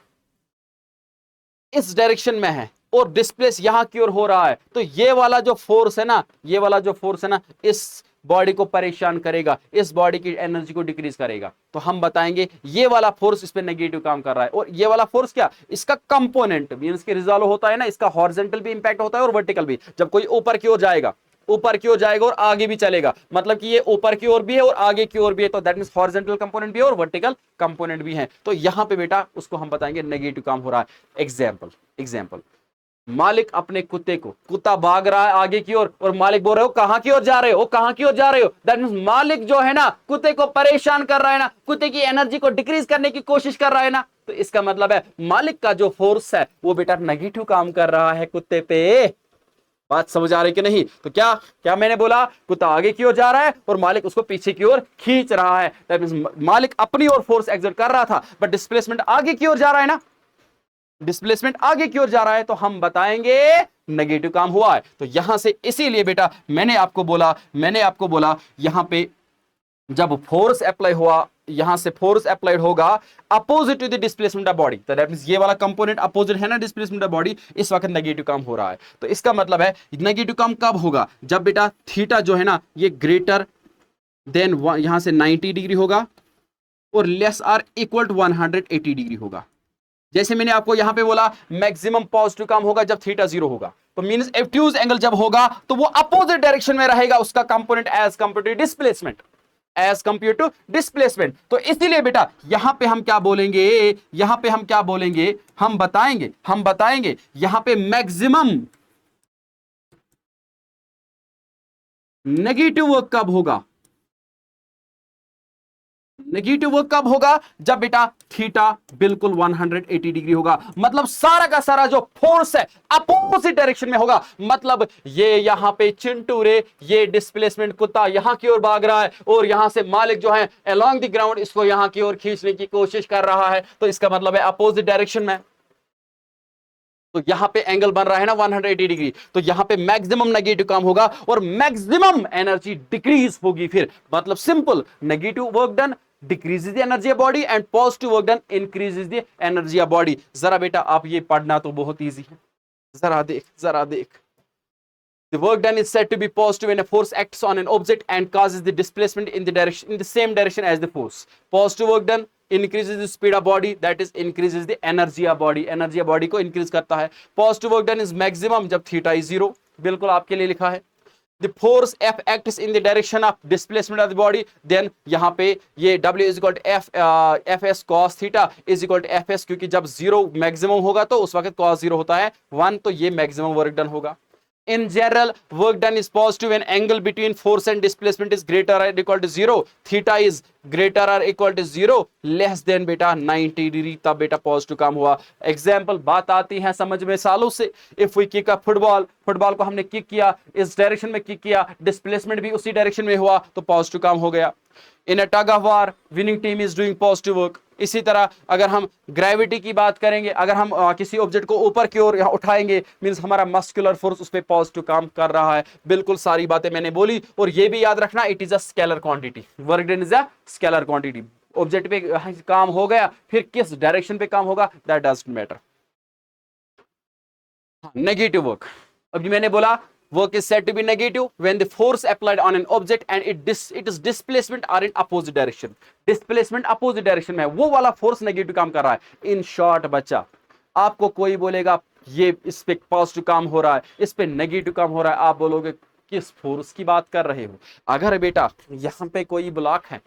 इस डायरेक्शन में है और डिस्प्लेस यहां की ओर हो रहा है, तो ये वाला जो फोर्स है ना, ये वाला जो फोर्स है ना, इस बॉडी को परेशान करेगा, इस बॉडी की एनर्जी को डिक्रीज करेगा। तो हम बताएंगे ये वाला फोर्स इस पे नेगेटिव काम कर रहा है, और ये वाला फोर्स क्या, इसका कंपोनेंट मींस के रिजॉल्व होता है ना, इसका हॉरिजॉन्टल भी इंपैक्ट होता है और वर्टिकल भी। जब कोई ऊपर की ओर जाएगा, ऊपर की ओर जाएगा और आगे भी चलेगा, मतलब कि ये ऊपर की ओर भी है और आगे की ओर भी है, तो दैट मींस हॉरिजॉन्टल कंपोनेंट भी है और वर्टिकल कंपोनेंट भी है। तो यहां पे बेटा उसको हम बताएंगे नेगेटिव काम हो रहा है। एग्जाम्पल, मालिक अपने कुत्ते को, कुत्ता भाग रहा है आगे की ओर और मालिक बोल रहे हो कहां की ओर जा रहे हो, कहां की ओर जा रहे हो। दैट मींस मालिक जो है ना, कुत्ते को परेशान कर रहा है ना, कुत्ते की एनर्जी को डिक्रीज करने की कोशिश कर रहा है ना। तो इसका मतलब है मालिक का जो फोर्स है वो बेटा नेगेटिव काम कर रहा है कुत्ते पे। बात समझ आ रही कि नहीं? तो क्या क्या मैंने बोला, कुत्ता आगे की ओर जा रहा है और मालिक उसको पीछे की ओर खींच रहा है। दैट मींस मालिक अपनी ओर फोर्स एक्सर्ट कर रहा था, बट डिस्प्लेसमेंट आगे की ओर जा रहा है ना, डिस्प्लेसमेंट आगे की ओर जा रहा है, तो हम बताएंगे नेगेटिव काम हुआ है। तो यहां से इसीलिए बेटा मैंने आपको बोला यहां पे जब फोर्स अप्लाई हुआ, यहां से फोर्स अप्लाइड होगा opposite to the displacement of body, तो दैट मींस ये वाला कंपोनेंट अपोजिट है ना डिस्प्लेसमेंट ऑफ बॉडी, इस वक्त नेगेटिव काम हो रहा है। तो इसका मतलब है नेगेटिव काम कब होगा, जब बेटा थीटा जो है ना ये ग्रेटर देन यहां से 90 डिग्री होगा और less or equal to 180 degree होगा। जैसे मैंने आपको यहां पे बोला मैक्सिमम पॉजिटिव काम होगा जब थीटा 0 होगा, तो मींस एब्ट्यूज एंगल जब होगा तो वो अपोजिट डायरेक्शन में रहेगा उसका component as compare to displacement, as compare to displacement. तो इसीलिए बेटा यहां पे हम क्या बोलेंगे, हम बताएंगे यहां पे मैक्सिमम नेगेटिव वर्क कब होगा, नेगेटिव वर्क कब होगा, जब बेटा थीटा बिल्कुल 180 डिग्री होगा। मतलब सारा का सारा जो फोर्स है अपोजिट डायरेक्शन में होगा। मतलब ये यहां पे चिंटू रे, ये डिस्प्लेसमेंट कुत्ता यहां की ओर भाग रहा है और यहां से मालिक जो है अलोंग द ग्राउंड इसको यहां की ओर खींचने की कोशिश कर रहा है, तो इसका मतलब है अपोजिट डायरेक्शन में। तो यहां पे एंगल बन रहा है ना 180 डिग्री, तो यहां पे मैक्सिमम नेगेटिव काम होगा और मैक्सिमम एनर्जी डिक्रीज होगी। फिर मतलब simple, negative work done decreases the energy of body and positive work done increases the energy of body. जरा बेटा आप ये पढ़ना तो बहुत इजी है, जरा देख। The work done is said to be positive when a force acts on an object and causes the displacement in the same direction as the force. Positive work done increases the speed of body, that is increases the energy of body, energy of body को increase करता है। Positive work done is maximum जब theta is 0, बिल्कुल आपके लिए लिखा है। The force F acts in the direction of displacement of the body, then यहाँ पे ये W is equal to Fs cos theta is equal to Fs, क्योंकि जब 0 मैक्सिमम होगा तो उस वक्त cos 0 होता है 1, तो ये मैक्सिमम वर्क डन होगा। In general, work done is positive when angle between force and displacement is greater or equal to 0. Theta is greater or equal to 0, less than बेटा 90 डिग्री, तब बेटा पॉजिटिव काम हुआ। एग्जाम्पल बात आती है समझ में सालों से। If we kick a football को हमने किक किया, इस डायरेक्शन में किक किया, डिस्प्लेसमेंट भी उसी डायरेक्शन में हुआ, तो पॉजिटिव काम हो गया। In a tug of war winning team is doing positive work. इसी तरह अगर हम ग्रेविटी की बात करेंगे, अगर हम किसी ऑब्जेक्ट को ऊपर की ओर उठाएंगे, मींस हमारा मस्कुलर फोर्स उस पर पॉजिटिव काम कर रहा है। बिल्कुल सारी बातें मैंने बोली, और ये भी याद रखना it is a scalar quantity, work done is a scalar quantity. Object पे काम हो गया, फिर किस डायरेक्शन पे काम होगा that doesn't matter. Negative work, अभी मैंने बोला work is said to be negative when the force applied on an object and it is displacement are in opposite direction. Displacement opposite direction में, वो वाला force negative काम कर रहा है। In short बच्चा, आपको कोई बोलेगा ये इस पे पॉजिटिव काम हो रहा है, इस पे नेगेटिव काम हो रहा है। आप बोलोगे किस फोर्स की बात कर रहे हो? अगर बेटा यहां पे कोई ब्लॉक है,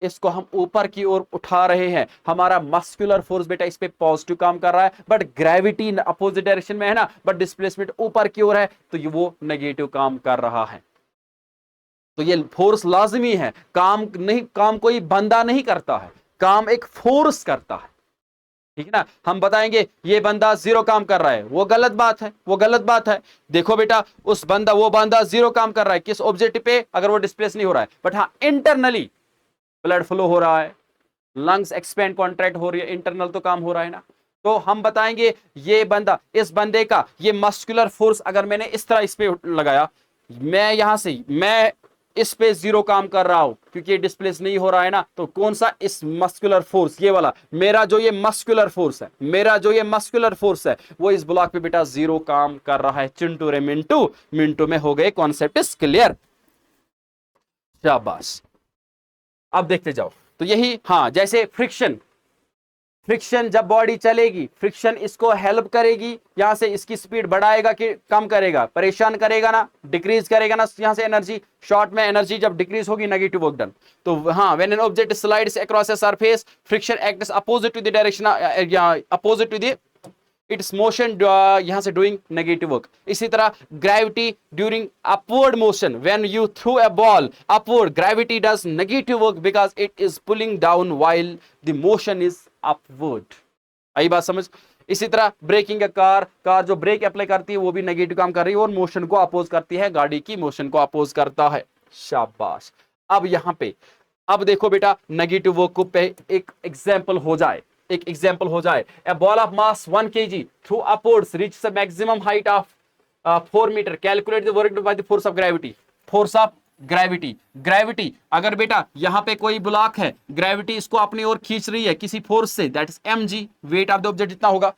इसको हम ऊपर की ओर उठा रहे हैं, हमारा मस्कुलर फोर्स बेटा इस पे पॉजिटिव काम कर रहा है, बट ग्रेविटी अपोजिट डायरेक्शन में है ना, बट डिस्प्लेसमेंट ऊपर की ओर है, तो ये वो नेगेटिव काम कर रहा है। तो ये फोर्स लाजमी है, काम नहीं, काम कोई बंदा नहीं करता है, काम एक फोर्स करता है। ठीक है ना? हम बताएंगे ये बंदा जीरो काम कर रहा है, वो गलत बात है, वो गलत बात है। देखो बेटा वो बंदा जीरो काम कर रहा है किस ऑब्जेक्ट पे, अगर वो डिस्प्लेस नहीं हो रहा है, बट हाँ इंटरनली ब्लड फ्लो हो रहा है, लंग्स एक्सपेंड कॉन्ट्रैक्ट हो रही है, इंटरनल तो काम हो रहा है ना। तो हम बताएंगे ये बंदा, इस बंदे का ये मस्कुलर फोर्स अगर मैंने इस तरह इस पे लगाया, मैं इस पे जीरो काम कर रहा हूं क्योंकि ये डिस्प्लेस नहीं हो रहा है ना, तो कौन सा? इस मस्कुलर फोर्स, ये वाला मेरा जो ये मस्कुलर फोर्स है वो इस ब्लॉक पे बेटा जीरो काम कर रहा है। चिंटू रे मिंटू, मिंटू में हो गए, कॉन्सेप्ट इज क्लियर। शाबाश। अब देखते जाओ। तो यही, हाँ, जैसे फ्रिक्शन जब बॉडी चलेगी, फ्रिक्शन इसको हेल्प करेगी, यहां से इसकी स्पीड बढ़ाएगा कि कम करेगा? परेशान करेगा ना, डिक्रीज करेगा ना। यहां से एनर्जी, शॉर्ट में एनर्जी जब डिक्रीज होगी, नेगेटिव वर्क डन। तो हाँ, when an object slides across a surface, friction acts opposite to the direction, opposite to the its motion, यहां से डूइंग नेगेटिव वर्क। इसी तरह gravity during upward motion, when you throw a ball upward, gravity does negative work because it is pulling down while the motion is upward. आई बात समझ? इसी तरह ब्रेकिंग अ कार जो ब्रेक अप्लाई करती है वो भी नेगेटिव काम कर रही है और मोशन को अपोज करती है, गाड़ी की मोशन को अपोज करता है। शाबाश। अब यहां पे, अब देखो बेटा नेगेटिव वर्क पे एक एग्जांपल हो जाए। A ball of mass 1 kg through upwards reaches a maximum height of 4 meter. Calculate the work done by the force of gravity. Force of gravity अगर बेटा यहां पे कोई ब्लॉक है, ग्रेविटी इसको अपनी ओर खींच रही है किसी फोर्स से, that is mg, weight of the object जितना होगा,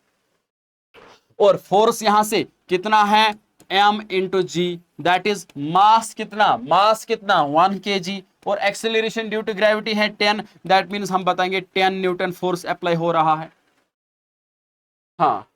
और फोर्स यहां से कितना है? m into g, that is mass कितना? 1 kg, और एक्सेलरेशन ड्यू टू ग्रेविटी है 10, दैट मींस हम बताएंगे 10 न्यूटन फोर्स अप्लाई हो रहा है। हाँ,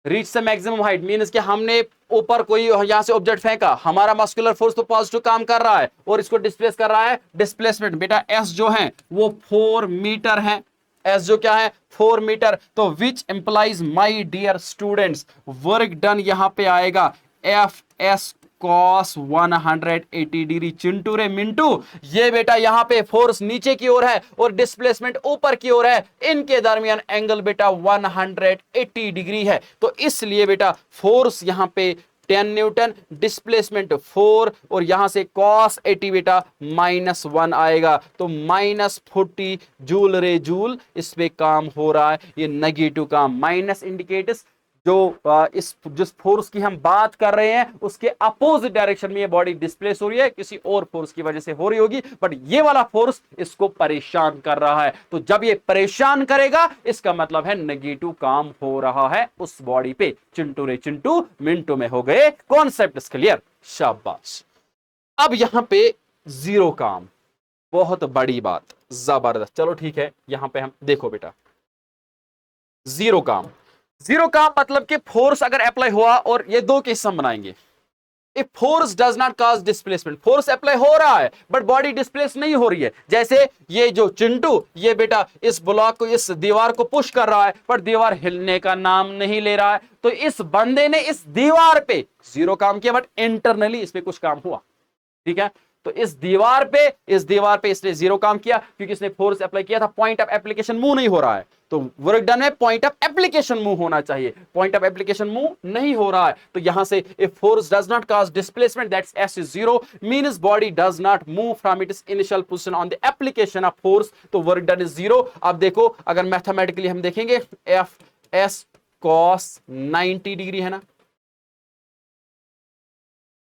reach the maximum height means कि हमने ऊपर कोई यहां से ऑब्जेक्ट फेंका, हमारा मस्कुलर फोर्स तो पॉजिटिव काम कर रहा है और इसको डिस्प्लेस कर रहा है, डिस्प्लेसमेंट बेटा एस जो है वो 4 मीटर है। एस जो क्या है? 4 मीटर। तो which implies my dear students, work done यहां पे आएगा F S cos 180 degree. Chintu रे मिंटू, ये बेटा यहां पे फोर्स नीचे की ओर है और डिस्प्लेसमेंट ऊपर की ओर है, इनके दरमियान एंगल बेटा 180 डिग्री है। तो इसलिए बेटा फोर्स यहां पे 10 न्यूटन, डिस्प्लेसमेंट 4, और यहां से cos 80 बेटा -1 आएगा, तो -40 जूल रे जूल इस पे काम हो रहा है। ये नेगेटिव काम, माइनस इंडिकेट्स जो इस जिस फोर्स की हम बात कर रहे हैं उसके अपोजिट डायरेक्शन में ये बॉडी डिस्प्लेस हो रही है, किसी और फोर्स की वजह से हो रही होगी, बट ये वाला फोर्स इसको परेशान कर रहा है। तो जब ये परेशान करेगा इसका मतलब है नेगेटिव काम हो रहा है उस बॉडी पे। चिंटू रे चिंटू, मिनटों में हो गए, कॉन्सेप्ट क्लियर। शाबाश। अब यहां पे जीरो काम, बहुत बड़ी बात, जबरदस्त। चलो ठीक है, यहां पे हम देखो बेटा जीरो काम मतलब कि फोर्स अगर अप्लाई हुआ, और ये दो केस हम बनाएंगे। If force does not cause displacement, force apply हो रहा है बट बॉडी डिस्प्लेस नहीं हो रही है, जैसे ये जो चिंटू, ये बेटा इस ब्लॉक को, इस दीवार को पुश कर रहा है पर दीवार हिलने का नाम नहीं ले रहा है, तो इस बंदे ने इस दीवार पे जीरो काम किया, बट इंटरनली इस पे कुछ काम हुआ। ठीक है, तो इस दीवार पे इसने जीरो काम किया क्योंकि इसने फोर्स अप्लाई किया था, पॉइंट ऑफ एप्लीकेशन मूव नहीं हो रहा है। तो वर्क डन में पॉइंट ऑफ एप्लीकेशन मूव होना चाहिए, पॉइंट ऑफ एप्लीकेशन मूव नहीं हो रहा है। तो यहां से if force does not cause displacement, that's S is zero, means body does not move from its initial position on the application of force, तो वर्क डन इज जीरो। अब देखो अगर मैथमेटिकली हम देखेंगे, एफ एस cos 90 डिग्री है ना,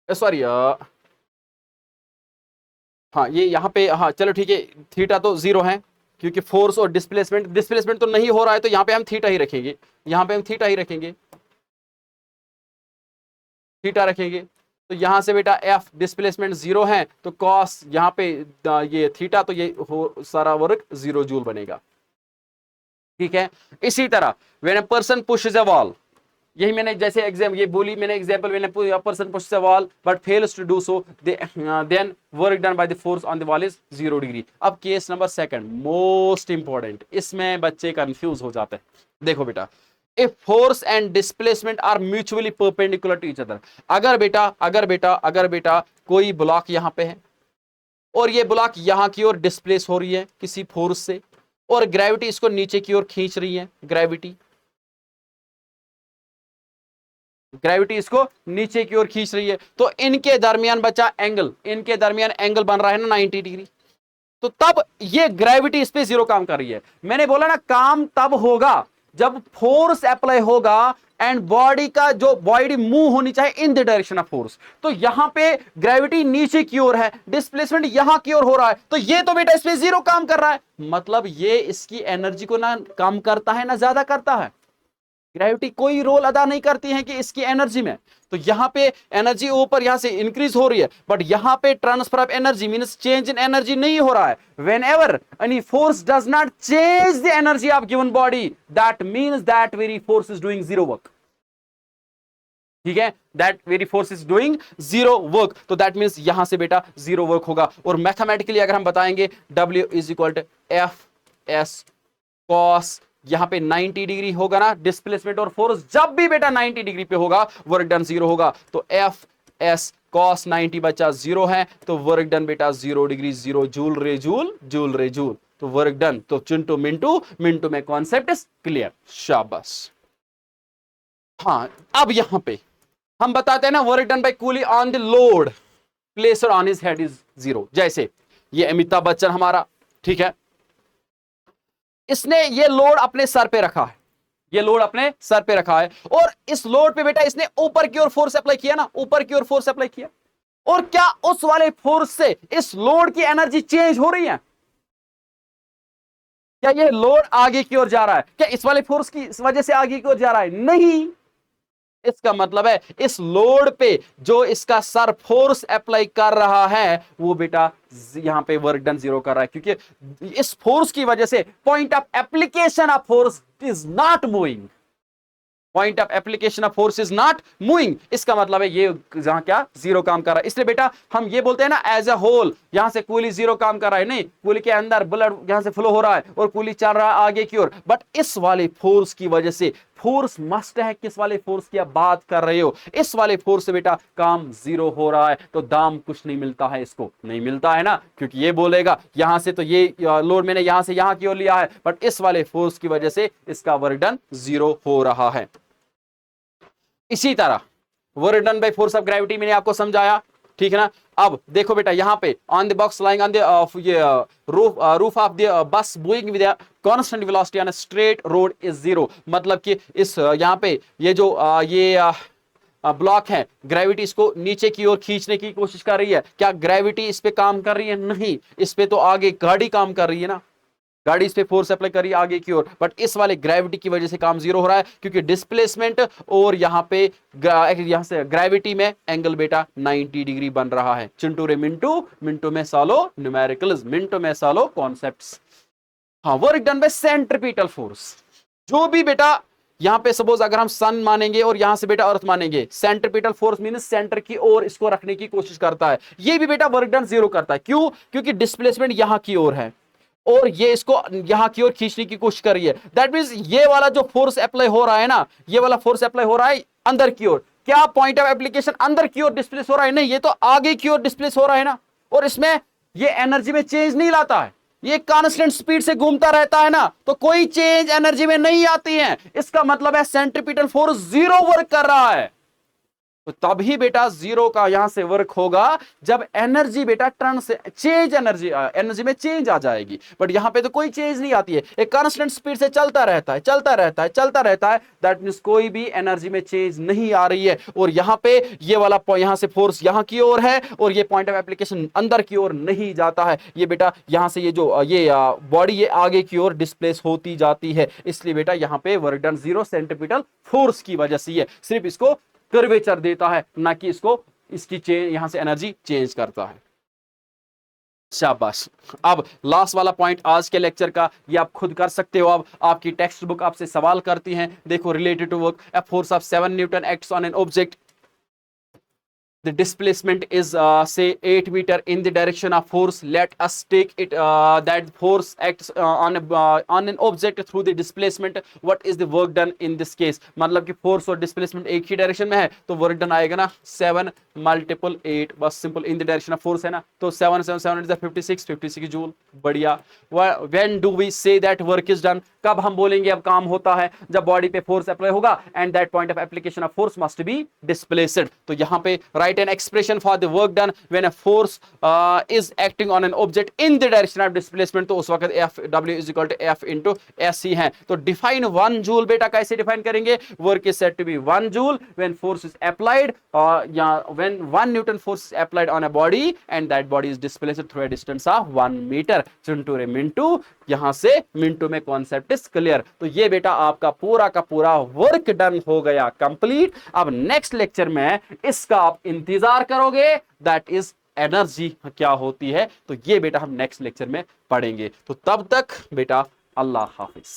सॉरी, हाँ ये यहाँ पे, हाँ चलो ठीक है, थीटा तो जीरो है क्योंकि फोर्स और डिस्प्लेसमेंट तो नहीं हो रहा है, तो यहाँ पे हम थीटा ही रखेंगे, थीटा रखेंगे। तो यहां से बेटा एफ डिस्प्लेसमेंट जीरो है, तो कॉस यहाँ पे ये थीटा, तो ये हो सारा वर्क 0 जूल बनेगा। ठीक है, इसी तरह when a person pushes a wall, यही मैंने जैसे एग्जाम ये बोली मैंने एग्जांपल मैंने person push the wall but fails to do so then work done by the force on the wall is 0 degree. अब case number second most important, इसमें बच्चे कंफ्यूज हो जाते हैं। देखो बेटा, if force and displacement are mutually perpendicular to each other, अगर बेटा कोई ब्लॉक यहां पे है और ये ब्लॉक यहां की ओर डिस्प्लेस हो रही है किसी फोर्स से और ग्रेविटी इसको नीचे की ओर खींच रही है, ग्रेविटी इसको नीचे की ओर खींच रही है, तो इनके दरमियान बचा एंगल, इनके दरमियान एंगल बन रहा है ना 90 डिग्री। तो तब ये ग्रेविटी इस पे 0 काम कर रही है। मैंने बोला ना काम तब होगा जब फोर्स अप्लाई होगा एंड बॉडी का जो बॉडी मूव होनी चाहिए इन द डायरेक्शन ऑफ फोर्स। तो यहां पे ग्रेविटी नीचे की ओर है, डिस्प्लेसमेंट यहां की ओर हो रहा है, तो ये तो बेटा इस पे 0 काम कर रहा है, मतलब ये इसकी एनर्जी को ना कम करता है ना ज्यादा करता है। ग्रेविटी कोई रोल अदा नहीं करती है कि इसकी एनर्जी में। तो यहां पे एनर्जी ऊपर यहां से इंक्रीज हो रही है बट यहां पे transfer of energy means change in energy नहीं हो रहा है। When ever any force does not change the energy of given body that means that very force is doing 0 work. ठीक है, that very force is doing 0 work, तो दैट मींस यहां से बेटा 0 वर्क होगा। और मैथमेटिकली अगर हम बताएंगे W is equal to F S cos, यहां पे 90 डिग्री होगा ना डिस्प्लेसमेंट और फोर्स, जब भी बेटा 90 डिग्री पे होगा वर्क डन 0 होगा। तो एफ एस कॉस 90 बचा 0 है, तो वर्क डन बेटा 0 डिग्री 0 जूल रे जूल, तो वर्क डन। तो चिंटू मिंटू में कॉन्सेप्ट इज क्लियर, शाबाश। हाँ, अब यहां पे हम बताते हैं ना work done bye coolie on the load placed on his head is 0। जैसे ये अमिताभ बच्चन हमारा, ठीक है, इसने ये लोड अपने सर पे रखा है, ये लोड अपने सर पे रखा है और इस लोड पे बेटा इसने ऊपर की ओर फोर्स अप्लाई किया ना, ऊपर की ओर फोर्स अप्लाई किया, और क्या उस वाले फोर्स से इस लोड की एनर्जी चेंज हो रही है? क्या ये लोड आगे की ओर जा रहा है? क्या इस वाले फोर्स की इस वजह से आगे की ओर जा रहा है? नहीं। इसका मतलब है इस लोड पे जो इसका सर फोर्स अप्लाई कर रहा है वो बेटा यहां पे वर्क डन 0 कर रहा है, क्योंकि इस फोर्स की वजह से point of application of force is not moving, point of application of force is not moving. इसका मतलब है ये जहां क्या 0 काम कर रहा है। इसलिए बेटा हम ये बोलते हैं ना एज अ होल यहां से कूली 0 काम कर रहा है, नहीं, कूली के अंदर ब्लड यहां से फ्लो हो रहा है और कूली चल रहा है आगे की ओर, बट इस वाले फोर्स की वजह से, फोर्स मस्ट है, किस वाले फोर्स की आप बात कर रहे हो, इस वाले फोर्स से बेटा काम 0 हो रहा है, तो दाम कुछ नहीं मिलता है, इसको नहीं मिलता है ना, क्योंकि ये बोलेगा यहां से तो ये लोड मैंने यहां से यहां की ओर लिया है, बट इस वाले फोर्स की वजह से इसका वर्क डन 0 हो रहा है। इसी तरह work done by force of gravity मैंने आपको समझाया, ठीक है ना। अब देखो बेटा यहां पे on the box lying on the roof of the bus moving with constant velocity on a straight road is 0, मतलब कि इस यहां पे ये जो ये ब्लॉक है, ग्रेविटी इसको नीचे की ओर खींचने की कोशिश कर रही है। क्या ग्रेविटी इस पे काम कर रही है? नहीं, इस पे तो आगे गाड़ी काम कर रही है ना, गाड़ी इस पे फोर्स अप्लाई करी आगे की ओर, बट इस वाले ग्रेविटी की वजह से काम 0 हो रहा है, क्योंकि डिस्प्लेसमेंट और यहां पे यहां से ग्रेविटी में एंगल बेटा 90 डिग्री बन रहा है। चिंटू रे मिंटू में सालो न्यूमेरिकल्स, मिंटू में सालो कॉन्सेप्ट्स। हाँ, work done bye centripetal force, जो भी बेटा यहां पे सपोज अगर हम सन मानेंगे और यहां से बेटा अर्थ मानेंगे, सेंट्रीपिटल फोर्स मींस सेंटर की ओर इसको रखने की कोशिश करता है, ये भी बेटा वर्क डन 0 करता है। क्यों? क्योंकि डिस्प्लेसमेंट यहां की ओर है और ये इसको यहां की ओर खींचने की कोशिश कर रही है। दैट मींस ये वाला जो फोर्स अप्लाई हो रहा है ना, ये वाला फोर्स अप्लाई हो रहा है अंदर की ओर। क्या पॉइंट ऑफ एप्लीकेशन अंदर की ओर डिस्प्लेस हो रहा है? नहीं, ये तो आगे की ओर डिस्प्लेस हो रहा है ना, और इसमें ये एनर्जी में चेंज नहीं लाता है, ये कांस्टेंट स्पीड से घूमता रहता है ना, तो कोई चेंज एनर्जी में नहीं आती है। इसका मतलब है सेंट्रीपिटल फोर्स 0 वर्क कर रहा है। तो तभी बेटा 0 का यहां से वर्क होगा जब एनर्जी बेटा टर्न से चेंज एनर्जी में चेंज आ जाएगी, बट यहां पे तो कोई चेंज नहीं आती है, एक कांस्टेंट स्पीड से चलता रहता है। दैट मींस कोई भी एनर्जी में चेंज नहीं आ रही है, और यहां पे ये वाला यहां से फोर्स यहां की ओर है और ये पॉइंट ऑफ एप्लीकेशन अंदर की ओर नहीं जाता है, ये बेटा यहां से ये जो ये बॉडी ये आगे की ओर डिस्प्लेस होती जाती है। इसलिए बेटा यहां पे वर्क डन 0 सेंट्रीपिटल फोर्स की वजह से, सिर्फ इसको कर्वेचर देता है, ना कि इसको इसकी चेंज यहां से एनर्जी चेंज करता है। शाबाश। अब लास्ट वाला पॉइंट आज के लेक्चर का, ये आप खुद कर सकते हो। अब आपकी टेक्स्ट बुक आपसे सवाल करती हैं, देखो related to work, a force of 7 newton acts on an object, the displacement is say 8 meter in the direction of force. Let us take it that force acts on an object through the displacement. What is the work done in this case? मतलब कि फोर्स और डिस्प्लेसमेंट एक ही डायरेक्शन में है तो वर्क डन आएगा ना 7 मल्टीपल 8, बस simple, in the direction of force है ना, तो 7 7 7 इज 56 जूल। बढ़िया। When do we say that work is done, कब हम बोलेंगे अब काम होता है, जब बॉडी पे फोर्स अप्लाई होगा and that point of application of force must be displaced. तो यहां पे write an expression for the work done when a force is acting on an object in the direction of displacement, तो उस वक्त F W is equal to F into S ही है। तो define 1 joule बेटा कैसे डिफाइन करेंगे, work is said to be 1 joule when force is applied या when 1 Newton force is applied on a body and that body is displaced through a distance of 1 meter। Chintu रे मिंटू, यहां से मिंटू में कॉन्सेप्ट इज क्लियर। तो ये बेटा आपका पूरा का पूरा वर्क डन हो गया कंप्लीट। अब नेक्स्ट लेक्चर में इसका आप इंतजार करोगे, दैट इज एनर्जी क्या होती है, तो ये बेटा हम नेक्स्ट लेक्चर में पढ़ेंगे। तो तब तक बेटा अल्लाह हाफिज।